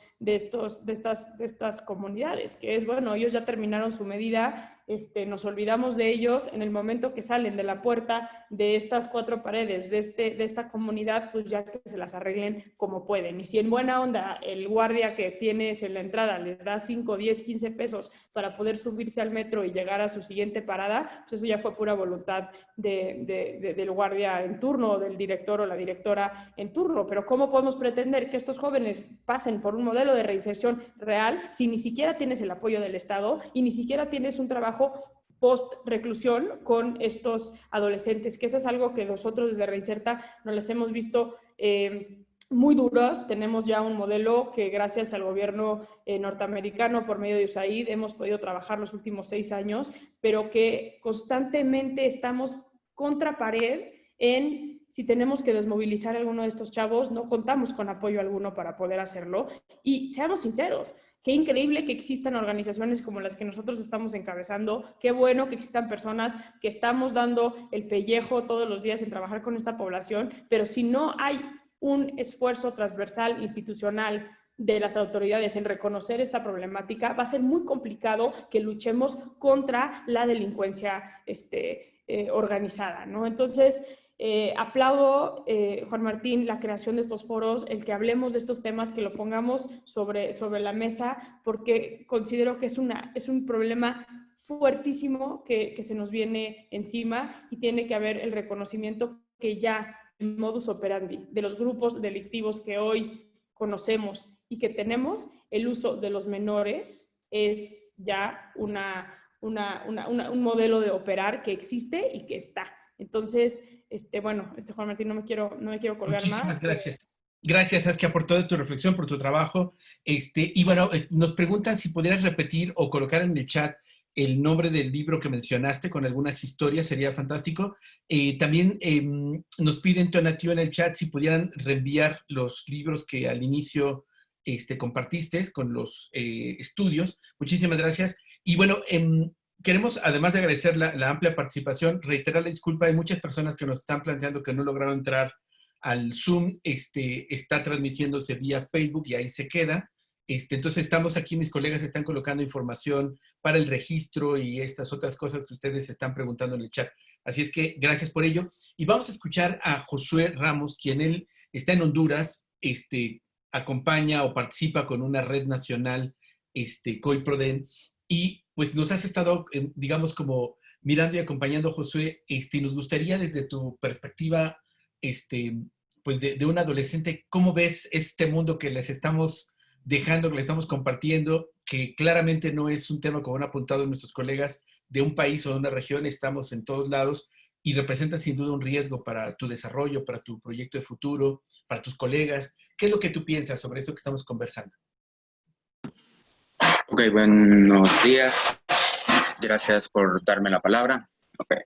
comunidades, que es, bueno, ellos ya terminaron su medida, nos olvidamos de ellos en el momento que salen de la puerta de estas 4 paredes de esta comunidad, pues ya que se las arreglen como pueden. Y si en buena onda el guardia que tienes en la entrada les da 5, 10, 15 pesos para poder subirse al metro y llegar a su siguiente parada, pues eso ya fue pura voluntad del guardia en turno, del director o la directora en turno. Pero ¿cómo podemos pretender que estos jóvenes pasen por un modelo de reinserción real si ni siquiera tienes el apoyo del Estado y ni siquiera tienes un trabajo post-reclusión con estos adolescentes? Que eso es algo que nosotros desde Reinserta nos les hemos visto muy duros. Tenemos ya un modelo que gracias al gobierno norteamericano por medio de USAID hemos podido trabajar los últimos 6 años, pero que constantemente estamos contra pared en si tenemos que desmovilizar a alguno de estos chavos, no contamos con apoyo alguno para poder hacerlo. Y seamos sinceros, qué increíble que existan organizaciones como las que nosotros estamos encabezando, qué bueno que existan personas que estamos dando el pellejo todos los días en trabajar con esta población, pero si no hay un esfuerzo transversal, institucional, de las autoridades en reconocer esta problemática, va a ser muy complicado que luchemos contra la delincuencia organizada, ¿no? Entonces, aplaudo, Juan Martín, la creación de estos foros, el que hablemos de estos temas, que lo pongamos sobre la mesa, porque considero que es un problema fuertísimo que se nos viene encima, y tiene que haber el reconocimiento que ya el modus operandi de los grupos delictivos que hoy conocemos y que tenemos, el uso de los menores es ya un modelo de operar que existe y que está. Entonces, Juan Martín, no me quiero colgar más. Muchísimas gracias. Gracias, Saskia, por toda tu reflexión, por tu trabajo. Y bueno, nos preguntan si pudieras repetir o colocar en el chat el nombre del libro que mencionaste con algunas historias, sería fantástico. También nos piden Tonatiuh en el chat si pudieran reenviar los libros que al inicio compartiste con los estudios. Muchísimas gracias. Y bueno, queremos, además de agradecer la amplia participación, reiterar la disculpa. Hay muchas personas que nos están planteando que no lograron entrar al Zoom. Está transmitiéndose vía Facebook y ahí se queda. Entonces estamos aquí, mis colegas están colocando información para el registro y estas otras cosas que ustedes están preguntando en el chat. Así es que gracias por ello. Y vamos a escuchar a Josué Ramos, quien él está en Honduras, acompaña o participa con una red nacional, COIPRODEN, y pues nos has estado, digamos, como mirando y acompañando, Josué. Nos gustaría desde tu perspectiva, pues de un adolescente, ¿cómo ves este mundo que les estamos dejando, que le estamos compartiendo, que claramente no es un tema, como han apuntado nuestros colegas, de un país o de una región? Estamos en todos lados y representa sin duda un riesgo para tu desarrollo, para tu proyecto de futuro, para tus colegas. ¿Qué es lo que tú piensas sobre esto que estamos conversando? Ok, buenos días. Gracias por darme la palabra. Okay.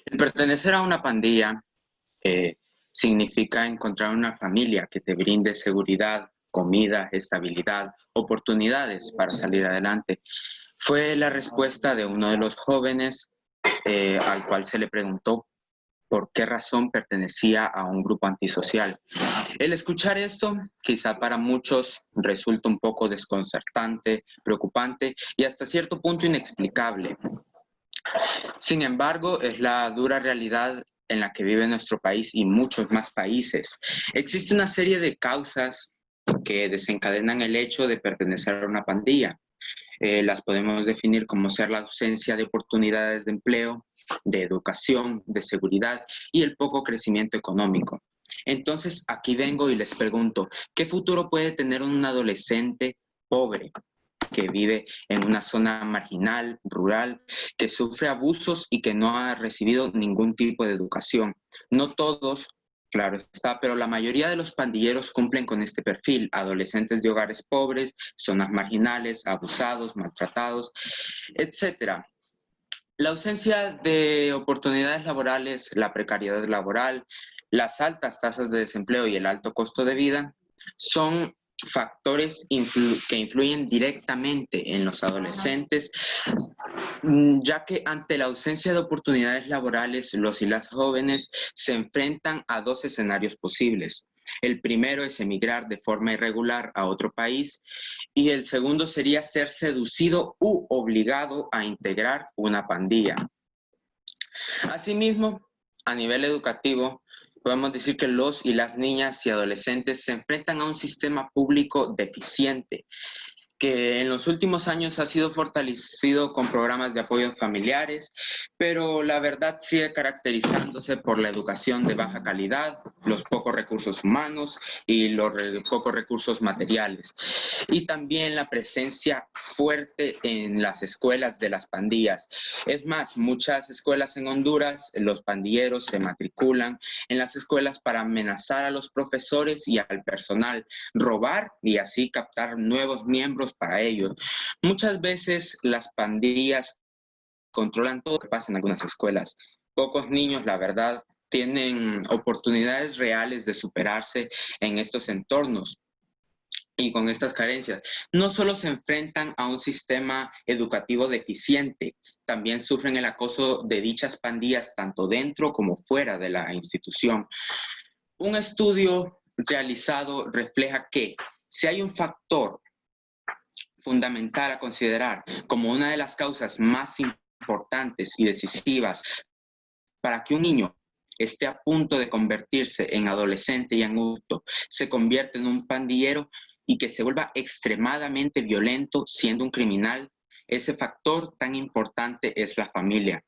El pertenecer a una pandilla significa encontrar una familia que te brinde seguridad, comida, estabilidad, oportunidades para salir adelante. Fue la respuesta de uno de los jóvenes al cual se le preguntó por qué razón pertenecía a un grupo antisocial. El escuchar esto, quizá para muchos resulta un poco desconcertante, preocupante y hasta cierto punto inexplicable. Sin embargo, es la dura realidad en la que vive nuestro país y muchos más países. Existe una serie de causas que desencadenan el hecho de pertenecer a una pandilla. Las podemos definir como ser la ausencia de oportunidades de empleo, de educación, de seguridad y el poco crecimiento económico. Entonces, aquí vengo y les pregunto, ¿qué futuro puede tener un adolescente pobre que vive en una zona marginal, rural, que sufre abusos y que no ha recibido ningún tipo de educación? No todos, claro está, pero la mayoría de los pandilleros cumplen con este perfil: adolescentes de hogares pobres, zonas marginales, abusados, maltratados, etc. La ausencia de oportunidades laborales, la precariedad laboral, las altas tasas de desempleo y el alto costo de vida son factores que influyen directamente en los adolescentes, ya que ante la ausencia de oportunidades laborales, los y las jóvenes se enfrentan a dos escenarios posibles. El primero es emigrar de forma irregular a otro país y el segundo sería ser seducido u obligado a integrar una pandilla. Asimismo, a nivel educativo, podemos decir que los y las niñas y adolescentes se enfrentan a un sistema público deficiente, que en los últimos años ha sido fortalecido con programas de apoyo familiares, pero la verdad sigue caracterizándose por la educación de baja calidad, los pocos recursos humanos y los pocos recursos materiales. Y también la presencia fuerte en las escuelas de las pandillas. Es más, muchas escuelas en Honduras, los pandilleros se matriculan en las escuelas para amenazar a los profesores y al personal, robar y así captar nuevos miembros para ellos. Muchas veces las pandillas controlan todo lo que pasa en algunas escuelas. Pocos niños, la verdad, tienen oportunidades reales de superarse en estos entornos y con estas carencias. No solo se enfrentan a un sistema educativo deficiente, también sufren el acoso de dichas pandillas tanto dentro como fuera de la institución. Un estudio realizado refleja que si hay un factor fundamental a considerar como una de las causas más importantes y decisivas para que un niño esté a punto de convertirse en adolescente y en adulto, se convierte en un pandillero y que se vuelva extremadamente violento siendo un criminal, ese factor tan importante es la familia.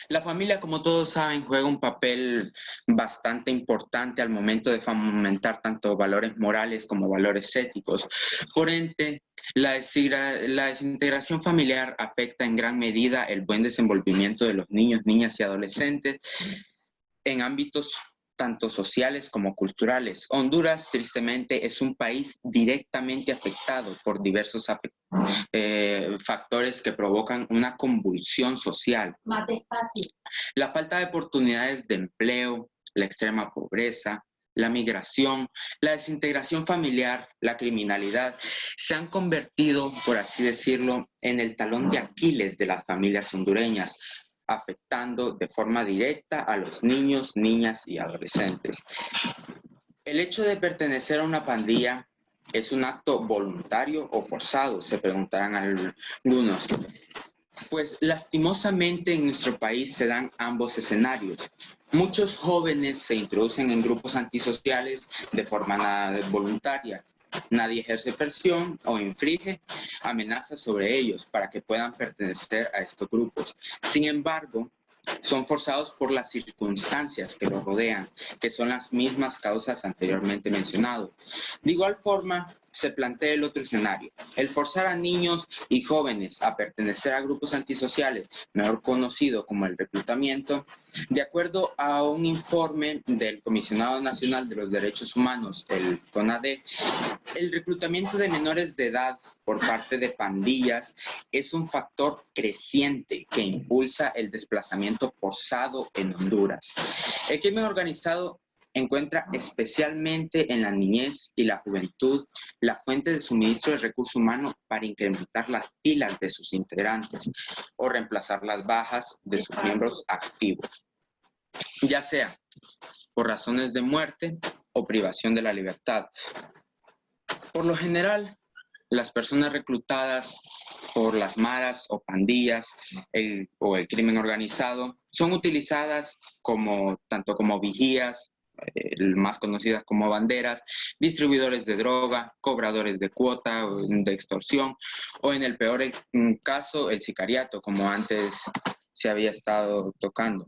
La familia, como todos saben, juega un papel bastante importante al momento de fomentar tanto valores morales como valores éticos. Por ende, la desintegración familiar afecta en gran medida el buen desenvolvimiento de los niños, niñas y adolescentes en ámbitos tanto sociales como culturales. Honduras, tristemente, es un país directamente afectado por diversos factores que provocan una convulsión social. Más despacio. La falta de oportunidades de empleo, la extrema pobreza, la migración, la desintegración familiar, la criminalidad, se han convertido, por así decirlo, en el talón de Aquiles de las familias hondureñas, afectando de forma directa a los niños, niñas y adolescentes. El hecho de pertenecer a una pandilla es un acto voluntario o forzado, se preguntarán algunos. Pues lastimosamente en nuestro país se dan ambos escenarios. Muchos jóvenes se introducen en grupos antisociales de forma voluntaria. Nadie ejerce presión o inflige amenazas sobre ellos para que puedan pertenecer a estos grupos. Sin embargo, son forzados por las circunstancias que los rodean, que son las mismas causas anteriormente mencionadas. De igual forma, se plantea el otro escenario, el forzar a niños y jóvenes a pertenecer a grupos antisociales, mejor conocido como el reclutamiento. De acuerdo a un informe del Comisionado Nacional de los Derechos Humanos, el CONADE, el reclutamiento de menores de edad por parte de pandillas es un factor creciente que impulsa el desplazamiento forzado en Honduras. El crimen organizado encuentra especialmente en la niñez y la juventud la fuente de suministro de recursos humanos para incrementar las pilas de sus integrantes o reemplazar las bajas de sus miembros activos, ya sea por razones de muerte o privación de la libertad. Por lo general, las personas reclutadas por las maras o pandillas o el crimen organizado son utilizadas tanto como vigías, más conocidas como banderas, distribuidores de droga, cobradores de cuota, de extorsión, o en el peor caso, el sicariato, como antes se había estado tocando.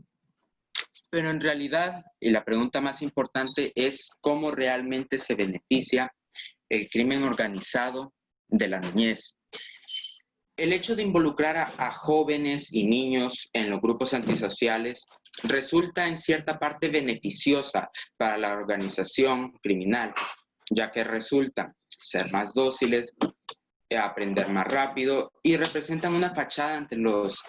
Pero en realidad, y la pregunta más importante es cómo realmente se beneficia el crimen organizado de la niñez. El hecho de involucrar a jóvenes y niños en los grupos antisociales resulta en cierta parte beneficiosa para la organización criminal, ya que resultan ser más dóciles, aprender más rápido y representan una fachada ante los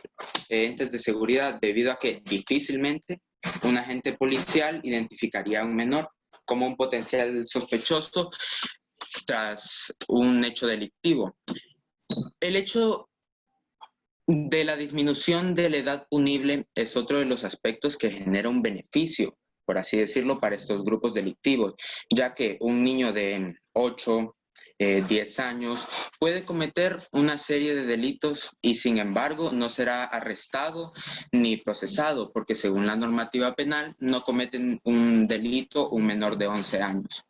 entes de seguridad, debido a que difícilmente un agente policial identificaría a un menor como un potencial sospechoso tras un hecho delictivo. El hecho de la disminución de la edad punible es otro de los aspectos que genera un beneficio, por así decirlo, para estos grupos delictivos, ya que un niño de 8, 10 años puede cometer una serie de delitos y sin embargo no será arrestado ni procesado, porque según la normativa penal no cometen un delito un menor de 11 años.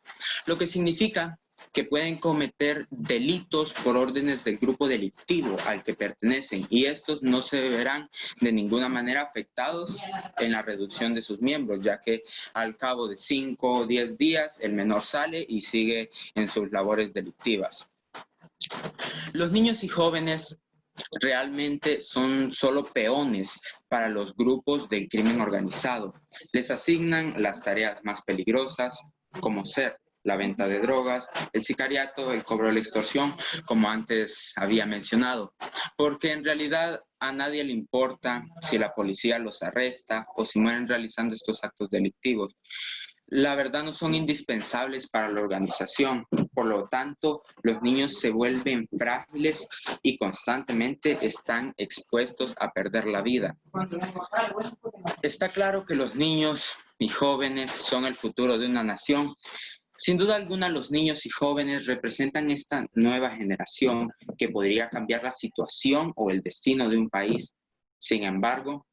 Lo que significa que pueden cometer delitos por órdenes del grupo delictivo al que pertenecen y estos no se verán de ninguna manera afectados en la reducción de sus miembros, ya que al cabo de 5 o 10 días el menor sale y sigue en sus labores delictivas. Los niños y jóvenes realmente son solo peones para los grupos del crimen organizado. Les asignan las tareas más peligrosas, como ser la venta de drogas, el sicariato, el cobro de la extorsión, como antes había mencionado, porque en realidad a nadie le importa si la policía los arresta o si mueren realizando estos actos delictivos. La verdad no son indispensables para la organización, por lo tanto los niños se vuelven frágiles y constantemente están expuestos a perder la vida. Está claro que los niños y jóvenes son el futuro de una nación. Sin duda alguna, los niños y jóvenes representan esta nueva generación que podría cambiar la situación o el destino de un país. Sin embargo,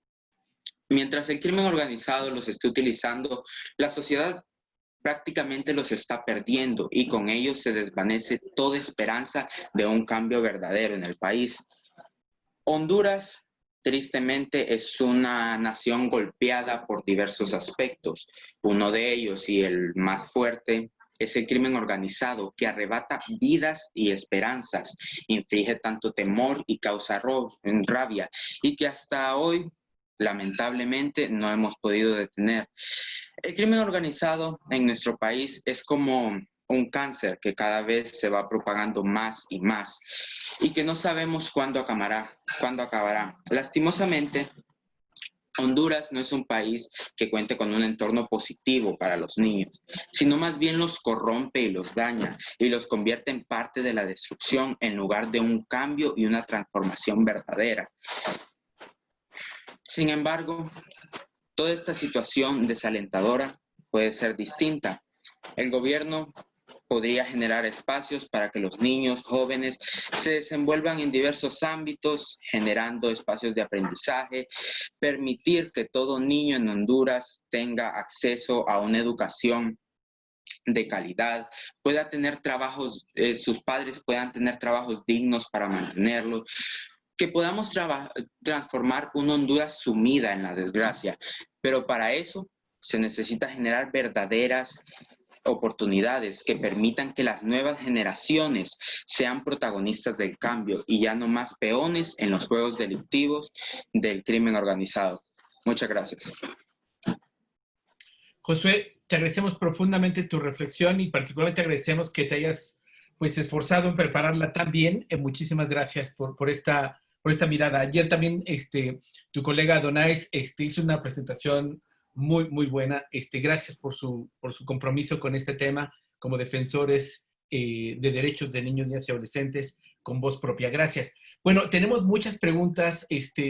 mientras el crimen organizado los esté utilizando, la sociedad prácticamente los está perdiendo y con ello se desvanece toda esperanza de un cambio verdadero en el país. Honduras, tristemente, es una nación golpeada por diversos aspectos. Uno de ellos, y el más fuerte, es el crimen organizado, que arrebata vidas y esperanzas, inflige tanto temor y causa rabia, y que hasta hoy lamentablemente no hemos podido detener. El crimen organizado en nuestro país es como un cáncer que cada vez se va propagando más y más y que no sabemos cuándo acabará. Lastimosamente, Honduras no es un país que cuente con un entorno positivo para los niños, sino más bien los corrompe y los daña y los convierte en parte de la destrucción en lugar de un cambio y una transformación verdadera. Sin embargo, toda esta situación desalentadora puede ser distinta. El gobierno podría generar espacios para que los niños, jóvenes, se desenvuelvan en diversos ámbitos, generando espacios de aprendizaje, permitir que todo niño en Honduras tenga acceso a una educación de calidad, pueda tener trabajos, sus padres puedan tener trabajos dignos para mantenerlos, que podamos transformar una Honduras sumida en la desgracia. Pero para eso se necesita generar verdaderas oportunidades que permitan que las nuevas generaciones sean protagonistas del cambio y ya no más peones en los juegos delictivos del crimen organizado. Muchas gracias. Josué, te agradecemos profundamente tu reflexión y particularmente agradecemos que te hayas pues esforzado en prepararla tan bien. Muchísimas gracias por esta mirada. Ayer también tu colega Donais hizo una presentación muy buena. Gracias por su compromiso con este tema como defensores de derechos de niños, niñas y adolescentes con voz propia. Gracias. Bueno, tenemos muchas preguntas,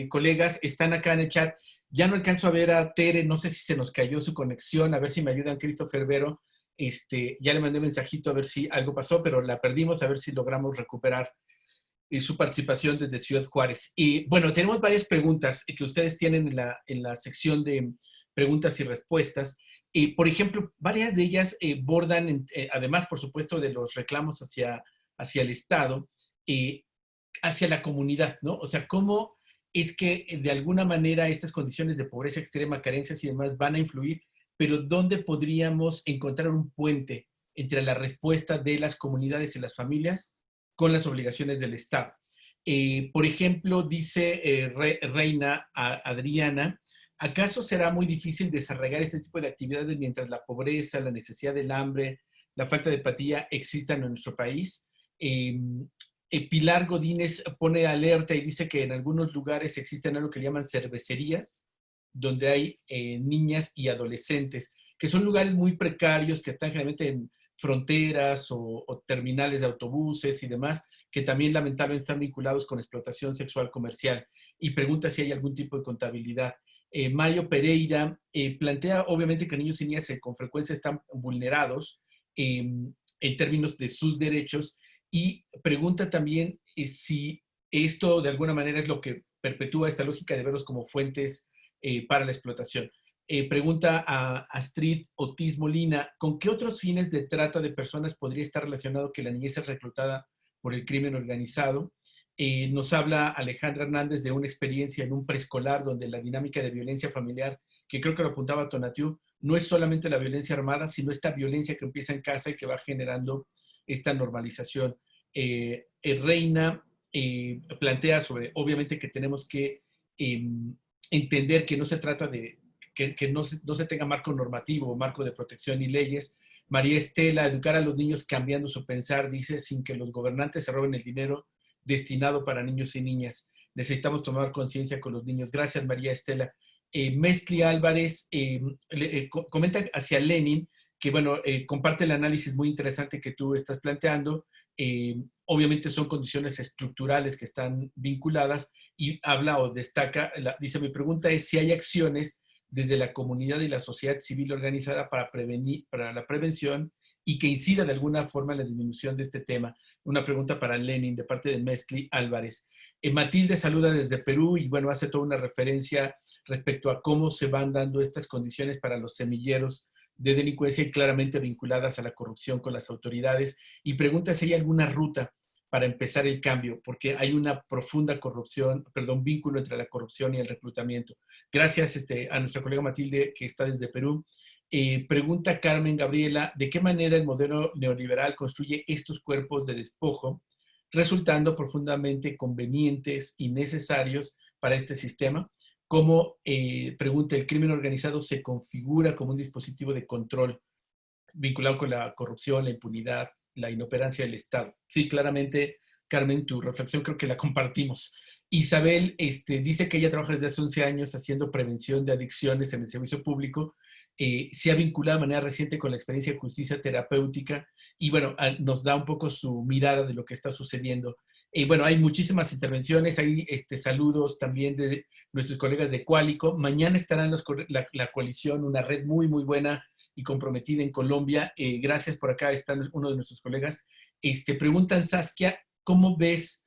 colegas, están acá en el chat. Ya no alcanzo a ver a Tere, no sé si se nos cayó su conexión, a ver si me ayudan Christopher Vero. Ya le mandé un mensajito a ver si algo pasó, pero la perdimos, a ver si logramos recuperar su participación desde Ciudad Juárez. Y bueno, tenemos varias preguntas que ustedes tienen en la sección de preguntas y respuestas. Por ejemplo, varias de ellas bordan, además, por supuesto, de los reclamos hacia el Estado, hacia la comunidad, ¿no? O sea, ¿cómo es que de alguna manera estas condiciones de pobreza extrema, carencias y demás van a influir, pero dónde podríamos encontrar un puente entre la respuesta de las comunidades y las familias con las obligaciones del Estado? Por ejemplo, dice Reina Adriana, ¿acaso será muy difícil desarrollar este tipo de actividades mientras la pobreza, la necesidad del hambre, la falta de empatía existan en nuestro país? Pilar Godínez pone alerta y dice que en algunos lugares existen algo que llaman cervecerías, donde hay niñas y adolescentes, que son lugares muy precarios, que están generalmente en fronteras o terminales de autobuses y demás, que también lamentablemente están vinculados con explotación sexual comercial. Y pregunta si hay algún tipo de contabilidad. Mario Pereira plantea obviamente que niños y niñas con frecuencia están vulnerados en términos de sus derechos, y pregunta también si esto de alguna manera es lo que perpetúa esta lógica de verlos como fuentes para la explotación. Pregunta a Astrid Otis Molina, ¿con qué otros fines de trata de personas podría estar relacionado que la niñez es reclutada por el crimen organizado? Nos habla Alejandra Hernández de una experiencia en un preescolar donde la dinámica de violencia familiar, que creo que lo apuntaba Tonatiuh, no es solamente la violencia armada, sino esta violencia que empieza en casa y que va generando esta normalización. Reina plantea sobre, obviamente, que tenemos que entender que no se trata de que no se tenga marco normativo o marco de protección y leyes. María Estela, educar a los niños cambiando su pensar, dice, sin que los gobernantes se roben el dinero destinado para niños y niñas. Necesitamos tomar conciencia con los niños. Gracias, María Estela. Mestli Álvarez comenta hacia Lenin, que bueno, comparte el análisis muy interesante que tú estás planteando. Obviamente son condiciones estructurales que están vinculadas, y habla o destaca, dice, mi pregunta es si hay acciones desde la comunidad y la sociedad civil organizada para la prevención y que incida de alguna forma en la disminución de este tema. Una pregunta para Lenin de parte de Mestli Álvarez. Matilde saluda desde Perú y bueno, hace toda una referencia respecto a cómo se van dando estas condiciones para los semilleros de delincuencia y claramente vinculadas a la corrupción con las autoridades, y pregunta si hay alguna ruta para empezar el cambio, porque hay una profunda vínculo entre la corrupción y el reclutamiento. Gracias a nuestra colega Matilde, que está desde Perú. Pregunta Carmen Gabriela, ¿de qué manera el modelo neoliberal construye estos cuerpos de despojo, resultando profundamente convenientes y necesarios para este sistema? cómo, pregunta, el crimen organizado se configura como un dispositivo de control vinculado con la corrupción, la impunidad, la inoperancia del Estado. Sí, claramente, Carmen, tu reflexión creo que la compartimos. Isabel dice que ella trabaja desde hace 11 años haciendo prevención de adicciones en el servicio público. Se ha vinculado de manera reciente con la experiencia de justicia terapéutica y bueno, nos da un poco su mirada de lo que está sucediendo. Bueno, hay muchísimas intervenciones, hay saludos también de nuestros colegas de Qualico. Mañana estarán la coalición, una red muy, muy buena y comprometida en Colombia. Gracias, por acá están uno de nuestros colegas. Preguntan, Saskia, ¿cómo ves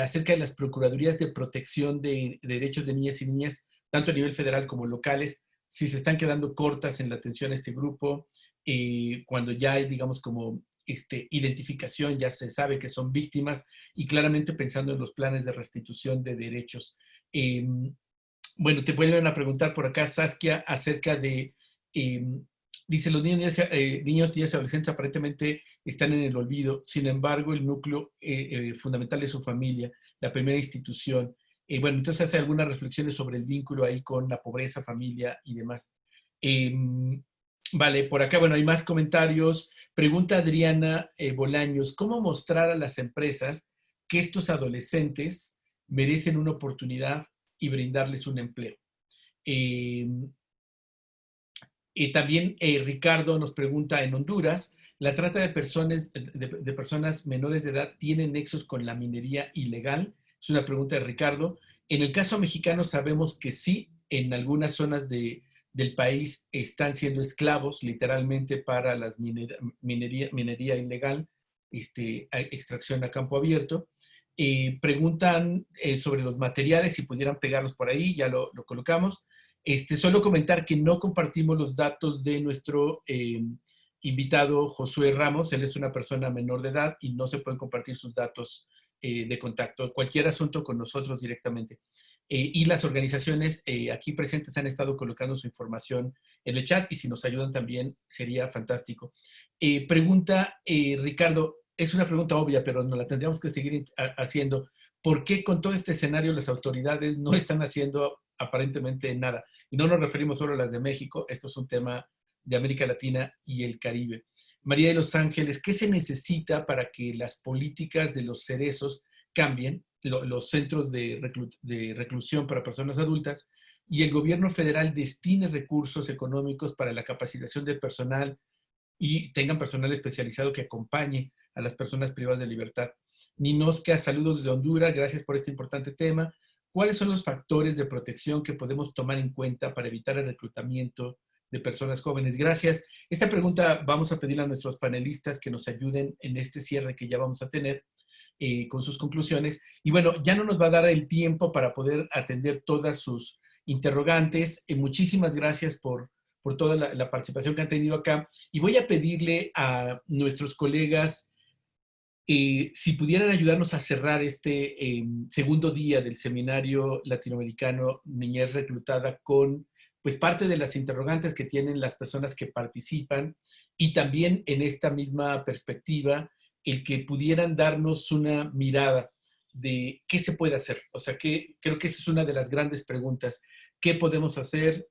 acerca de las Procuradurías de Protección de Derechos de Niñas y Niñas, tanto a nivel federal como locales, si se están quedando cortas en la atención a este grupo, cuando ya hay, digamos, como identificación, ya se sabe que son víctimas, y claramente pensando en los planes de restitución de derechos? Bueno, te vuelven a preguntar por acá, Saskia, acerca de, dice, los niños, niños, niñas y adolescentes aparentemente están en el olvido. Sin embargo, el núcleo fundamental es su familia, la primera institución. Bueno, entonces hace algunas reflexiones sobre el vínculo ahí con la pobreza, familia y demás. Vale, por acá, bueno, hay más comentarios. Pregunta Adriana Bolaños, ¿cómo mostrar a las empresas que estos adolescentes merecen una oportunidad y brindarles un empleo? También Ricardo nos pregunta, en Honduras, ¿la trata de personas menores de edad tiene nexos con la minería ilegal? Es una pregunta de Ricardo. En el caso mexicano sabemos que sí, en algunas zonas del país están siendo esclavos literalmente para la minería ilegal, extracción a campo abierto. Preguntan sobre los materiales, si pudieran pegarlos por ahí, ya lo colocamos. Solo comentar que no compartimos los datos de nuestro invitado Josué Ramos. Él es una persona menor de edad y no se pueden compartir sus datos de contacto. Cualquier asunto con nosotros directamente. Y las organizaciones aquí presentes han estado colocando su información en el chat y si nos ayudan también sería fantástico. Pregunta Ricardo, es una pregunta obvia, pero nos la tendríamos que seguir haciendo. ¿Por qué con todo este escenario las autoridades no están haciendo aparentemente nada? Y no nos referimos solo a las de México, esto es un tema de América Latina y el Caribe. María de los Ángeles, ¿qué se necesita para que las políticas de los cerezos cambien, los centros de reclusión para personas adultas, y el gobierno federal destine recursos económicos para la capacitación del personal y tengan personal especializado que acompañe a las personas privadas de libertad? Ninosca, saludos desde Honduras, gracias por este importante tema. ¿Cuáles son los factores de protección que podemos tomar en cuenta para evitar el reclutamiento de personas jóvenes? Gracias. Esta pregunta vamos a pedirle a nuestros panelistas que nos ayuden en este cierre que ya vamos a tener con sus conclusiones. Y bueno, ya no nos va a dar el tiempo para poder atender todas sus interrogantes. Muchísimas gracias por toda la participación que han tenido acá. Y voy a pedirle a nuestros colegas si pudieran ayudarnos a cerrar este segundo día del Seminario Latinoamericano Niñez Reclutada con pues parte de las interrogantes que tienen las personas que participan y también en esta misma perspectiva el que pudieran darnos una mirada de qué se puede hacer. O sea, que creo que esa es una de las grandes preguntas. ¿Qué podemos hacer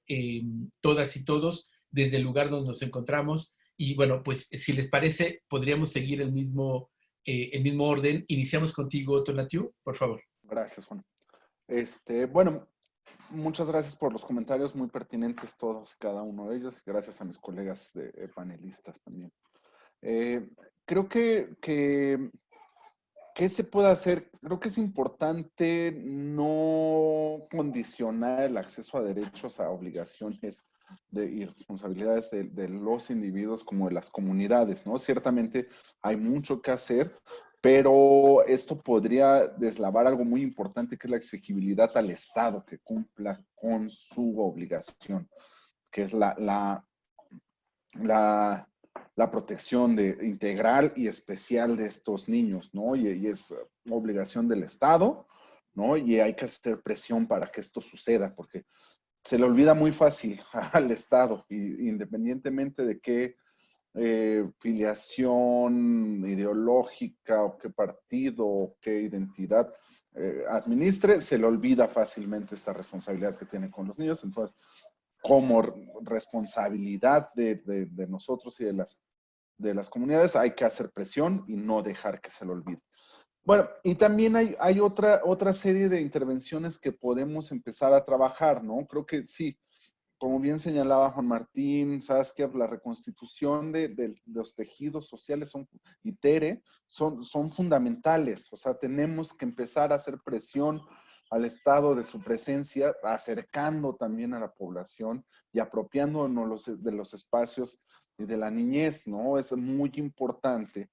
todas y todos desde el lugar donde nos encontramos? Y bueno, pues si les parece, podríamos seguir el mismo orden. Iniciamos contigo, Tonatiu, por favor. Gracias, Juan. Bueno, muchas gracias por los comentarios, muy pertinentes todos y cada uno de ellos. Gracias a mis colegas panelistas también. Creo que ¿qué se puede hacer? Creo que es importante no condicionar el acceso a derechos a obligaciones y responsabilidades de los individuos como de las comunidades, ¿no? Ciertamente hay mucho que hacer, pero esto podría deslavar algo muy importante que es la exigibilidad al Estado que cumpla con su obligación, que es la protección integral y especial de estos niños, ¿no? Y es obligación del Estado, ¿no? Y hay que hacer presión para que esto suceda, porque se le olvida muy fácil al Estado, independientemente de qué filiación ideológica o qué partido o qué identidad administre, se le olvida fácilmente esta responsabilidad que tiene con los niños. Entonces, como responsabilidad de nosotros y de las comunidades, hay que hacer presión y no dejar que se lo olvide. Bueno, y también hay otra serie de intervenciones que podemos empezar a trabajar, ¿no? Creo que sí, como bien señalaba Juan Martín, sabes que la reconstitución de los tejidos sociales y Tere son fundamentales. O sea, tenemos que empezar a hacer presión al Estado de su presencia, acercando también a la población y apropiándonos de los espacios y de la niñez, ¿no? Es muy importante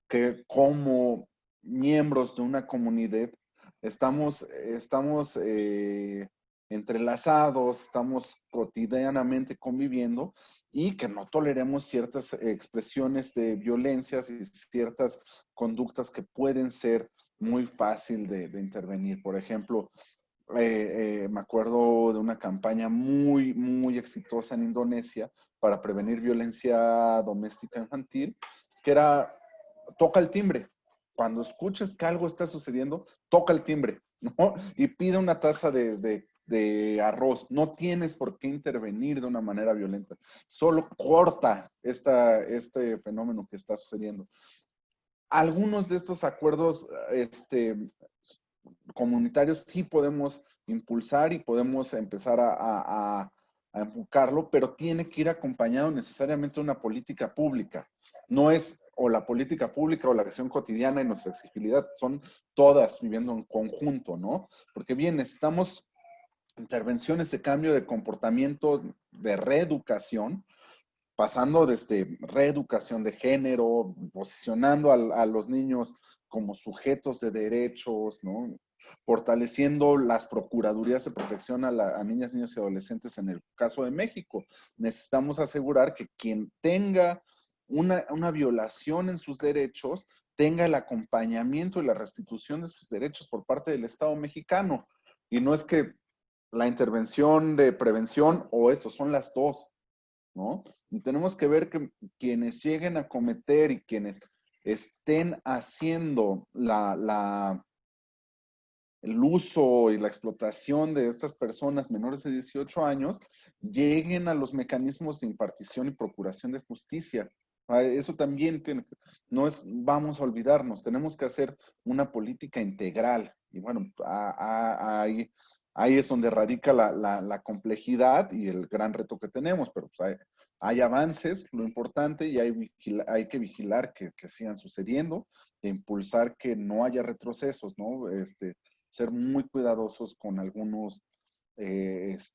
que como miembros de una comunidad estamos entrelazados, estamos cotidianamente conviviendo y que no toleremos ciertas expresiones de violencias y ciertas conductas que pueden ser muy fácil de intervenir. Por ejemplo, me acuerdo de una campaña muy, muy exitosa en Indonesia para prevenir violencia doméstica infantil, que era toca el timbre. Cuando escuches que algo está sucediendo, toca el timbre, ¿no? Y pide una taza de arroz. No tienes por qué intervenir de una manera violenta. Solo corta este fenómeno que está sucediendo. Algunos de estos acuerdos comunitarios sí podemos impulsar y podemos empezar a enfocarlo, pero tiene que ir acompañado necesariamente de una política pública. No es o la política pública o la acción cotidiana y nuestra exigibilidad, son todas viviendo en conjunto, ¿no? Porque bien, necesitamos intervenciones de cambio de comportamiento, de reeducación, pasando desde reeducación de género, posicionando a los niños como sujetos de derechos, ¿no? Fortaleciendo las procuradurías de protección a niñas, niños y adolescentes en el caso de México. Necesitamos asegurar que quien tenga una violación en sus derechos tenga el acompañamiento y la restitución de sus derechos por parte del Estado mexicano. Y no es que la intervención de prevención o eso, son las dos, ¿no? Y tenemos que ver que quienes lleguen a cometer y quienes estén haciendo el uso y la explotación de estas personas menores de 18 años, lleguen a los mecanismos de impartición y procuración de justicia. Eso también no es, vamos a olvidarnos, tenemos que hacer una política integral. Y bueno, ahí es donde radica la complejidad y el gran reto que tenemos, pero pues hay avances, lo importante, y hay que vigilar que sigan sucediendo e impulsar que no haya retrocesos, ¿no? Ser muy cuidadosos con algunos pues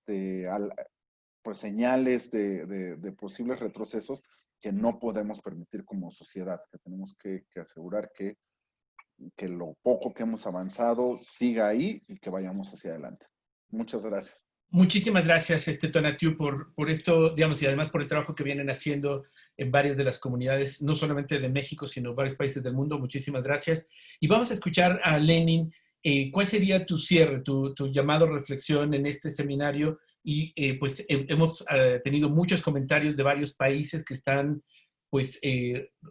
señales de posibles retrocesos que no podemos permitir como sociedad, que tenemos que asegurar que lo poco que hemos avanzado siga ahí y que vayamos hacia adelante. Muchas gracias. Muchísimas gracias, Tonatiu, por esto, digamos, y además por el trabajo que vienen haciendo en varias de las comunidades, no solamente de México, sino varios países del mundo. Muchísimas gracias. Y vamos a escuchar a Lenin. ¿Cuál sería tu cierre, tu llamado a reflexión en este seminario? Y pues hemos tenido muchos comentarios de varios países que están pues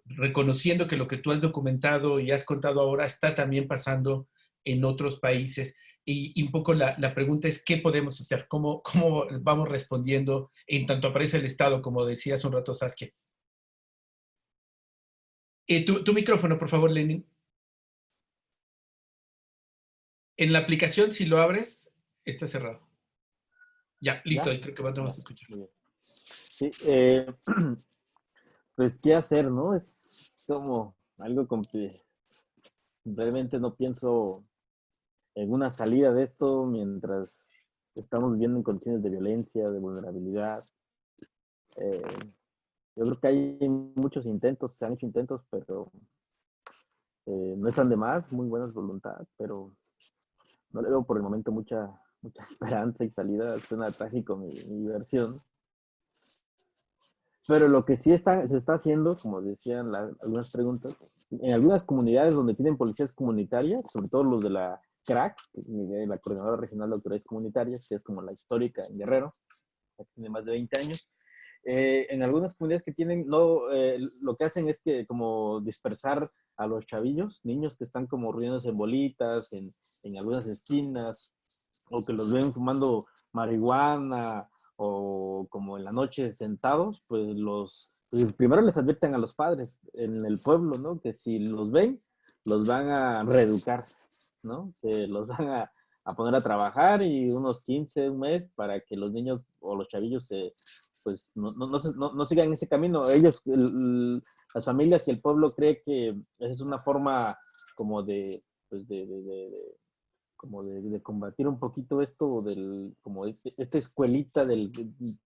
reconociendo que lo que tú has documentado y has contado ahora está también pasando en otros países. Y un poco la pregunta es, ¿qué podemos hacer? ¿Cómo vamos respondiendo en tanto aparece el Estado, como decía hace un rato Saskia? Tu micrófono, por favor, Lenin. En la aplicación, si lo abres, está cerrado. Ya, listo, ahí creo que vamos a escuchar. Sí, pues, ¿qué hacer, no? Es como algo que realmente no pienso en una salida de esto mientras estamos viviendo en condiciones de violencia, de vulnerabilidad. Yo creo que hay muchos intentos, se han hecho intentos, pero no están de más, muy buenas voluntad, pero no le veo por el momento mucha esperanza y salida. Suena trágico mi versión. Pero lo que sí se está haciendo, como decían algunas preguntas, en algunas comunidades donde tienen policías comunitarias, sobre todo los de la CRAC, la Coordinadora Regional de Autoridades Comunitarias, que es como la histórica en Guerrero, que tiene más de 20 años. En algunas comunidades que tienen, lo que hacen es que como dispersar a los chavillos, niños que están como riéndose en bolitas, en algunas esquinas, o que los ven fumando marihuana, o como en la noche sentados, pues pues primero les advierten a los padres en el pueblo, ¿no? Que si los ven, los van a reeducar, ¿no? Que los van a poner a trabajar y unos 15, un mes, para que los niños o los chavillos pues no sigan ese camino. Ellos, las familias y el pueblo cree que esa es una forma como pues como de combatir un poquito esto como esta escuelita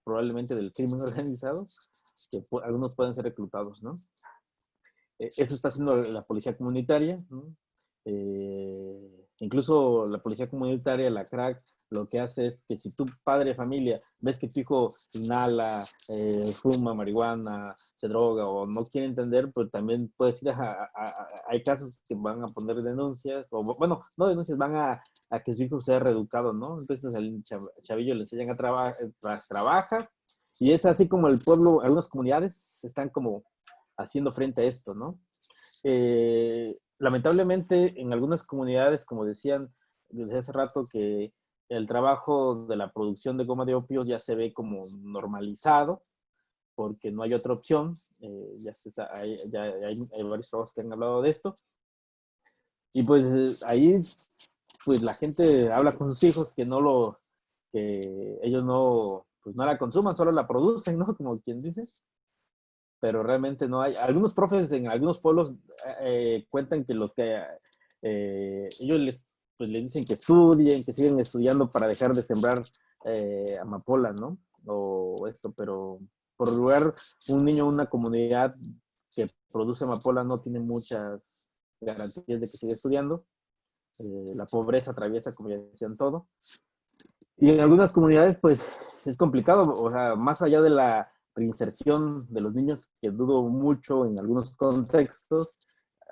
probablemente del crimen organizado, que algunos pueden ser reclutados, ¿no? Eso está haciendo la policía comunitaria, ¿no? Incluso la policía comunitaria, la CRAC, lo que hace es que si tu padre de familia ves que tu hijo inhala, fuma marihuana, se droga o no quiere entender, pues también puedes ir hay casos que van a poner denuncias, o bueno, no denuncias, van a que su hijo sea reeducado, ¿no? Entonces al chavillo le enseñan a trabajar, y es así como el pueblo, algunas comunidades están como haciendo frente a esto, ¿no? Lamentablemente, en algunas comunidades, como decían desde hace rato, que el trabajo de la producción de goma de opio ya se ve como normalizado, porque no hay otra opción. Hay varios trabajos que han hablado de esto. Y pues ahí, pues la gente habla con sus hijos que ellos pues no la consuman, solo la producen, ¿no? Como quien dice. Pero realmente no hay. Algunos profes en algunos pueblos cuentan que ellos pues les dicen que estudien, que sigan estudiando para dejar de sembrar amapola, ¿no? O esto, pero por lugar, un niño en una comunidad que produce amapola no tiene muchas garantías de que siga estudiando. La pobreza atraviesa, como ya decían, todo. Y en algunas comunidades, pues, es complicado. O sea, más allá de la reinserción de los niños, que dudo mucho en algunos contextos,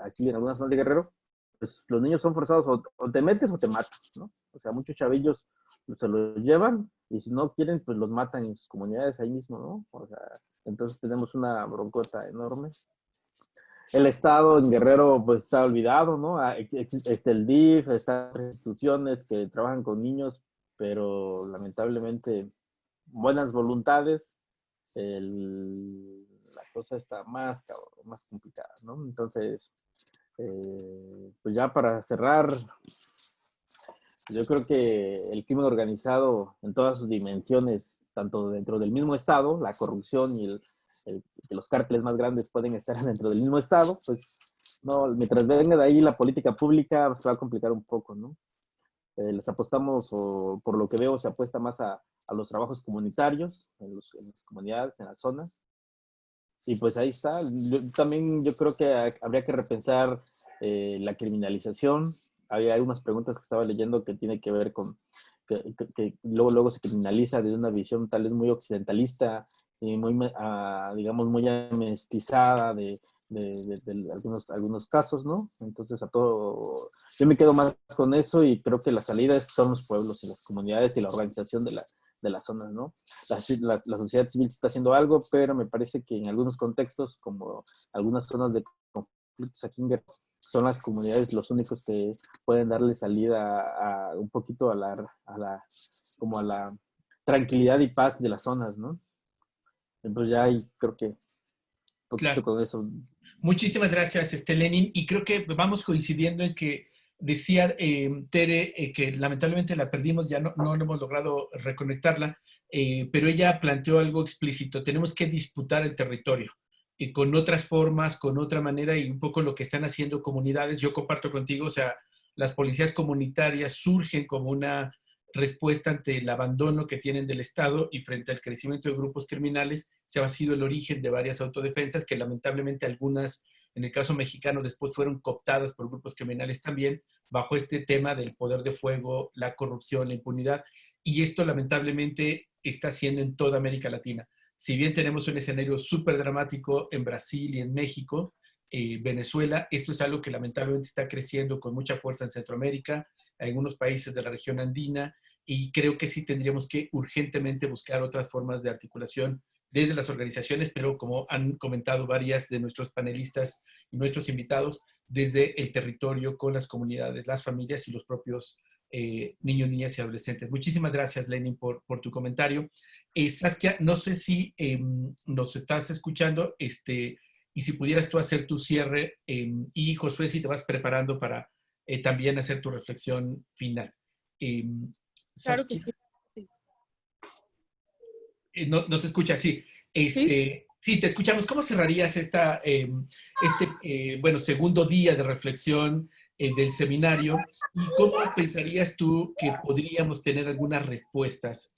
aquí en algunas zonas de Guerrero, pues los niños son forzados o te metes o te matan, ¿no? O sea, muchos chavillos se los llevan y si no quieren, pues los matan en sus comunidades ahí mismo, ¿no? O sea, entonces tenemos una broncota enorme. El Estado en Guerrero pues está olvidado, ¿no? El DIF, están instituciones que trabajan con niños, pero lamentablemente buenas voluntades, la cosa está más complicada, ¿no? Entonces, pues ya para cerrar, yo creo que el crimen organizado en todas sus dimensiones, tanto dentro del mismo Estado, la corrupción y que los cárteles más grandes pueden estar dentro del mismo Estado, pues no, mientras venga de ahí la política pública se va a complicar un poco, ¿no? Les apostamos, o por lo que veo, se apuesta más a los trabajos comunitarios, en las comunidades, en las zonas. Y pues ahí está. Yo creo que habría que repensar la criminalización. Hay unas preguntas que estaba leyendo que tiene que ver con que luego se criminaliza desde una visión tal vez muy occidentalista y muy, digamos, muy amestizada de algunos casos, ¿no? Entonces yo me quedo más con eso y creo que la salida son los pueblos y las comunidades y la organización de las zonas, ¿no? La sociedad civil está haciendo algo, pero me parece que en algunos contextos, como algunas zonas de conflictos aquí en Guerrero, son las comunidades los únicos que pueden darle salida un poquito a la tranquilidad y paz de las zonas, ¿no? Entonces ya ahí creo que un poquito Claro. con eso. Muchísimas gracias, Lenin. Y creo que vamos coincidiendo en que decía Tere que lamentablemente la perdimos, ya no hemos logrado reconectarla, pero ella planteó algo explícito. Tenemos que disputar el territorio con otras formas, con otra manera y un poco lo que están haciendo comunidades. Yo comparto contigo, o sea, las policías comunitarias surgen como una respuesta ante el abandono que tienen del Estado y frente al crecimiento de grupos criminales. Se ha sido el origen de varias autodefensas que lamentablemente algunas, en el caso mexicano, después fueron cooptadas por grupos criminales también, bajo este tema del poder de fuego, la corrupción, la impunidad. Y esto lamentablemente está haciendo en toda América Latina. Si bien tenemos un escenario súper dramático en Brasil y en México, Venezuela, esto es algo que lamentablemente está creciendo con mucha fuerza en Centroamérica, algunos países de la región andina, y creo que sí tendríamos que urgentemente buscar otras formas de articulación desde las organizaciones, pero como han comentado varias de nuestros panelistas y nuestros invitados, desde el territorio con las comunidades, las familias y los propios niños, niñas y adolescentes. Muchísimas gracias, Lenin, por tu comentario. Saskia, no sé si nos estás escuchando, y si pudieras tú hacer tu cierre, y Josué, si te vas preparando para también hacer tu reflexión final. Claro que Saskia, sí. no se escucha, sí. ¿Sí? Sí, te escuchamos. ¿Cómo cerrarías bueno, segundo día de reflexión del seminario? ¿Y cómo pensarías tú que podríamos tener algunas respuestas,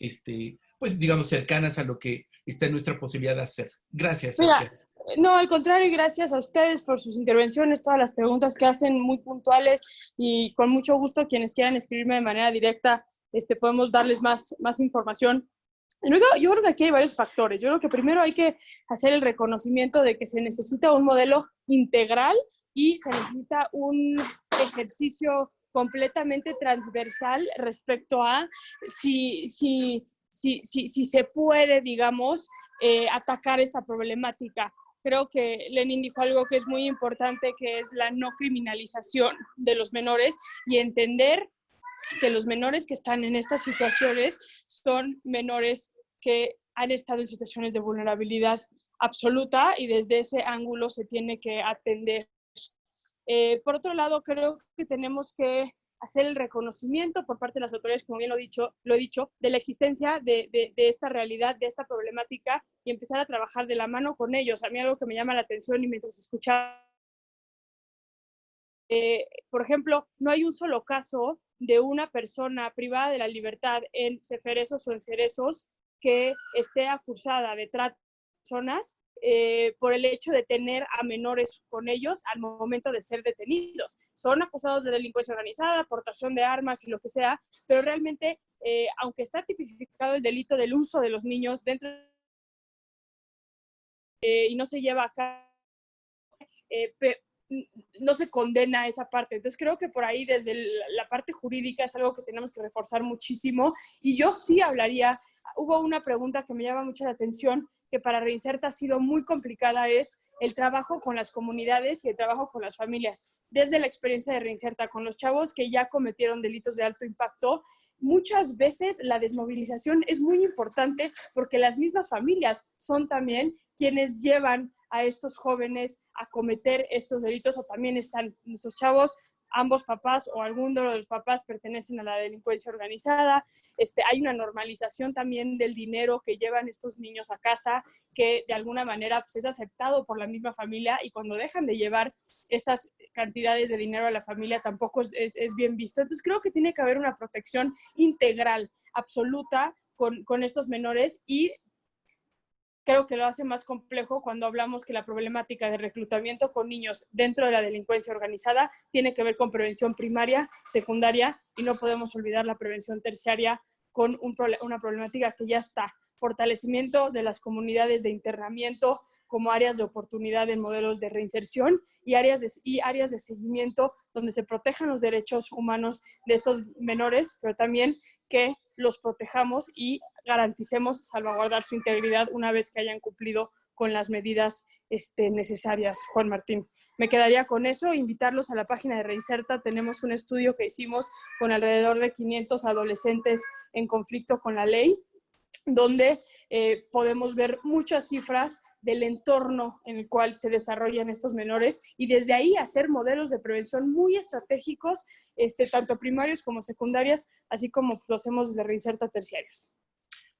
pues, digamos, cercanas a lo que está en nuestra posibilidad de hacer? Gracias, Mira, Saskia. no, al contrario, gracias a ustedes por sus intervenciones, todas las preguntas que hacen muy puntuales y con mucho gusto quienes quieran escribirme de manera directa, podemos darles más información. Luego, yo creo que aquí hay varios factores. Yo creo que primero hay que hacer el reconocimiento de que se necesita un modelo integral y se necesita un ejercicio completamente transversal respecto a si se puede, digamos, atacar esta problemática. Creo que Lenin dijo algo que es muy importante, que es la no criminalización de los menores y entender que los menores que están en estas situaciones son menores que han estado en situaciones de vulnerabilidad absoluta y desde ese ángulo se tiene que atender. Por otro lado, creo que tenemos que hacer el reconocimiento por parte de las autoridades, como bien lo he dicho, de la existencia de esta realidad, de esta problemática y empezar a trabajar de la mano con ellos. A mí algo que me llama la atención y mientras escuchaba, por ejemplo, no hay un solo caso de una persona privada de la libertad en Ceferezos o en Cerezos que esté acusada de trata de personas por el hecho de tener a menores con ellos al momento de ser detenidos. Son acusados de delincuencia organizada, portación de armas y lo que sea, pero realmente, aunque está tipificado el delito del uso de los niños dentro y no se lleva a cabo, no se condena esa parte. Entonces creo que por ahí desde la parte jurídica es algo que tenemos que reforzar muchísimo y yo sí hablaría, hubo una pregunta que me llama mucho la atención, que para Reinserta ha sido muy complicada, es el trabajo con las comunidades y el trabajo con las familias. Desde la experiencia de Reinserta con los chavos que ya cometieron delitos de alto impacto, muchas veces la desmovilización es muy importante porque las mismas familias son también quienes llevan a estos jóvenes a cometer estos delitos, o también están nuestros chavos, ambos papás o alguno de los papás pertenecen a la delincuencia organizada. Hay una normalización también del dinero que llevan estos niños a casa, que de alguna manera pues, es aceptado por la misma familia, y cuando dejan de llevar estas cantidades de dinero a la familia tampoco es bien visto. Entonces creo que tiene que haber una protección integral, absoluta con estos menores, y creo que lo hace más complejo cuando hablamos que la problemática de reclutamiento con niños dentro de la delincuencia organizada tiene que ver con prevención primaria, secundaria, y no podemos olvidar la prevención terciaria con una problemática que ya está. Fortalecimiento de las comunidades de internamiento como áreas de oportunidad en modelos de reinserción y áreas de seguimiento donde se protejan los derechos humanos de estos menores, pero también que los protejamos y garanticemos salvaguardar su integridad una vez que hayan cumplido con las medidas necesarias. Juan Martín, me quedaría con eso, invitarlos a la página de Reinserta. Tenemos un estudio que hicimos con alrededor de 500 adolescentes en conflicto con la ley, donde podemos ver muchas cifras del entorno en el cual se desarrollan estos menores y desde ahí hacer modelos de prevención muy estratégicos, tanto primarios como secundarias, así como pues, lo hacemos desde Reinserta terciarios.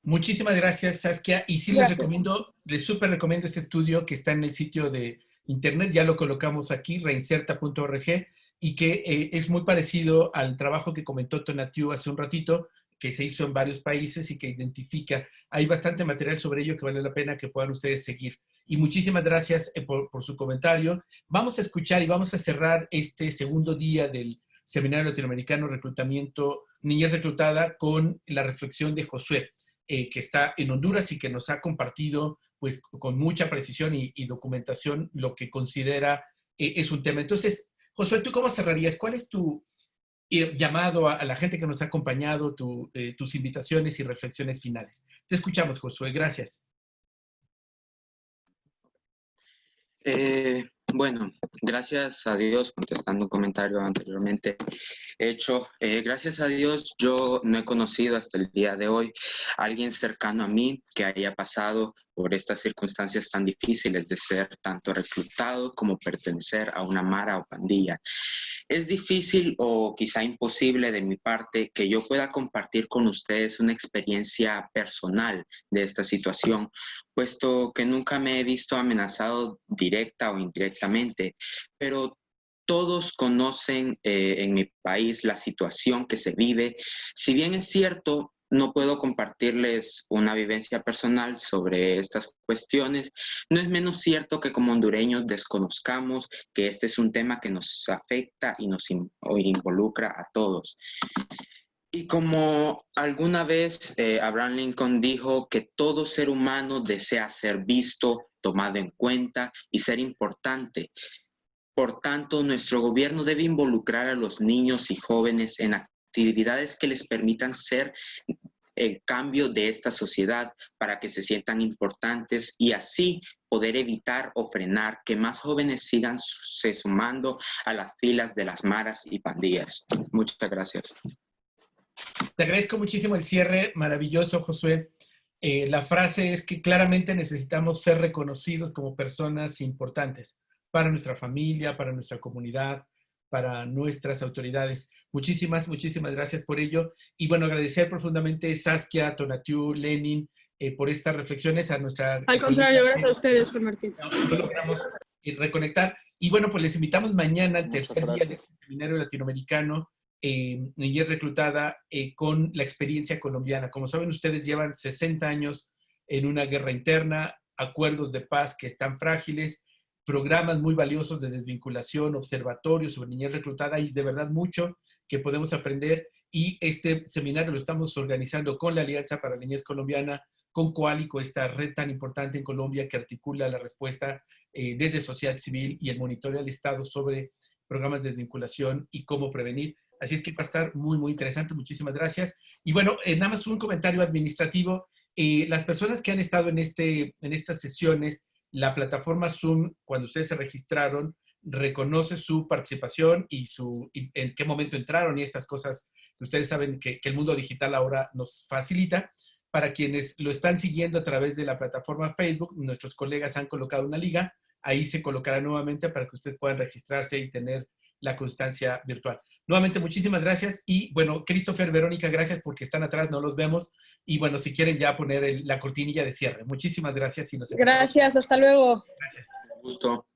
Muchísimas gracias, Saskia. Y sí, les súper recomiendo este estudio que está en el sitio de internet, ya lo colocamos aquí, reinserta.org, y que es muy parecido al trabajo que comentó Tonatiu hace un ratito, que se hizo en varios países y que identifica. Hay bastante material sobre ello que vale la pena que puedan ustedes seguir. Y muchísimas gracias por su comentario. Vamos a escuchar y vamos a cerrar este segundo día del Seminario Latinoamericano Reclutamiento, Niñez Reclutada, con la reflexión de Josué, que está en Honduras y que nos ha compartido pues, con mucha precisión y documentación lo que considera es un tema. Entonces, Josué, ¿tú cómo cerrarías? ¿Cuál es tu llamado a la gente que nos ha acompañado, tus invitaciones y reflexiones finales? Te escuchamos, Josué. Gracias. Bueno, gracias a Dios, contestando un comentario anteriormente hecho, gracias a Dios yo no he conocido hasta el día de hoy a alguien cercano a mí que haya pasado por estas circunstancias tan difíciles de ser tanto reclutado como pertenecer a una mara o pandilla. Es difícil o quizá imposible de mi parte que yo pueda compartir con ustedes una experiencia personal de esta situación, puesto que nunca me he visto amenazado directa o indirectamente, pero todos conocen en mi país la situación que se vive. Si bien es cierto, no puedo compartirles una vivencia personal sobre estas cuestiones, no es menos cierto que como hondureños desconozcamos que este es un tema que nos afecta y nos involucra a todos. Y como alguna vez Abraham Lincoln dijo que todo ser humano desea ser visto, tomado en cuenta y ser importante. Por tanto, nuestro gobierno debe involucrar a los niños y jóvenes en actividades que les permitan ser el cambio de esta sociedad para que se sientan importantes y así poder evitar o frenar que más jóvenes sigan se sumando a las filas de las maras y pandillas. Muchas gracias. Te agradezco muchísimo el cierre, maravilloso, Josué. La frase es que claramente necesitamos ser reconocidos como personas importantes para nuestra familia, para nuestra comunidad, para nuestras autoridades. Muchísimas, muchísimas gracias por ello. Y bueno, agradecer profundamente a Saskia, Tonatiuh, Lenin, por estas reflexiones, a nuestra... Al contrario, gracias a ustedes, Juan Martín. No logramos reconectar. Y bueno, pues les invitamos mañana al tercer día del Seminario Latinoamericano, Niñez Reclutada, con la experiencia colombiana. Como saben ustedes, llevan 60 años en una guerra interna, acuerdos de paz que están frágiles, programas muy valiosos de desvinculación, observatorios sobre niñez reclutada y de verdad mucho que podemos aprender. Y este seminario lo estamos organizando con la Alianza para la Niñez Colombiana, con Coalico, esta red tan importante en Colombia que articula la respuesta desde sociedad civil y el monitoreo del Estado sobre programas de desvinculación y cómo prevenir. Así es que va a estar muy, muy interesante. Muchísimas gracias. Y bueno, nada más un comentario administrativo. Las personas que han estado en estas sesiones, la plataforma Zoom, cuando ustedes se registraron, reconoce su participación y en qué momento entraron y estas cosas que ustedes saben que el mundo digital ahora nos facilita. Para quienes lo están siguiendo a través de la plataforma Facebook, nuestros colegas han colocado una liga. Ahí se colocará nuevamente para que ustedes puedan registrarse y tener la constancia virtual. Nuevamente, muchísimas gracias. Y bueno, Christopher, Verónica, gracias porque están atrás, no los vemos. Y bueno, si quieren ya poner la cortinilla de cierre. Muchísimas gracias. Y nos gracias, hasta luego. Gracias. Un gusto.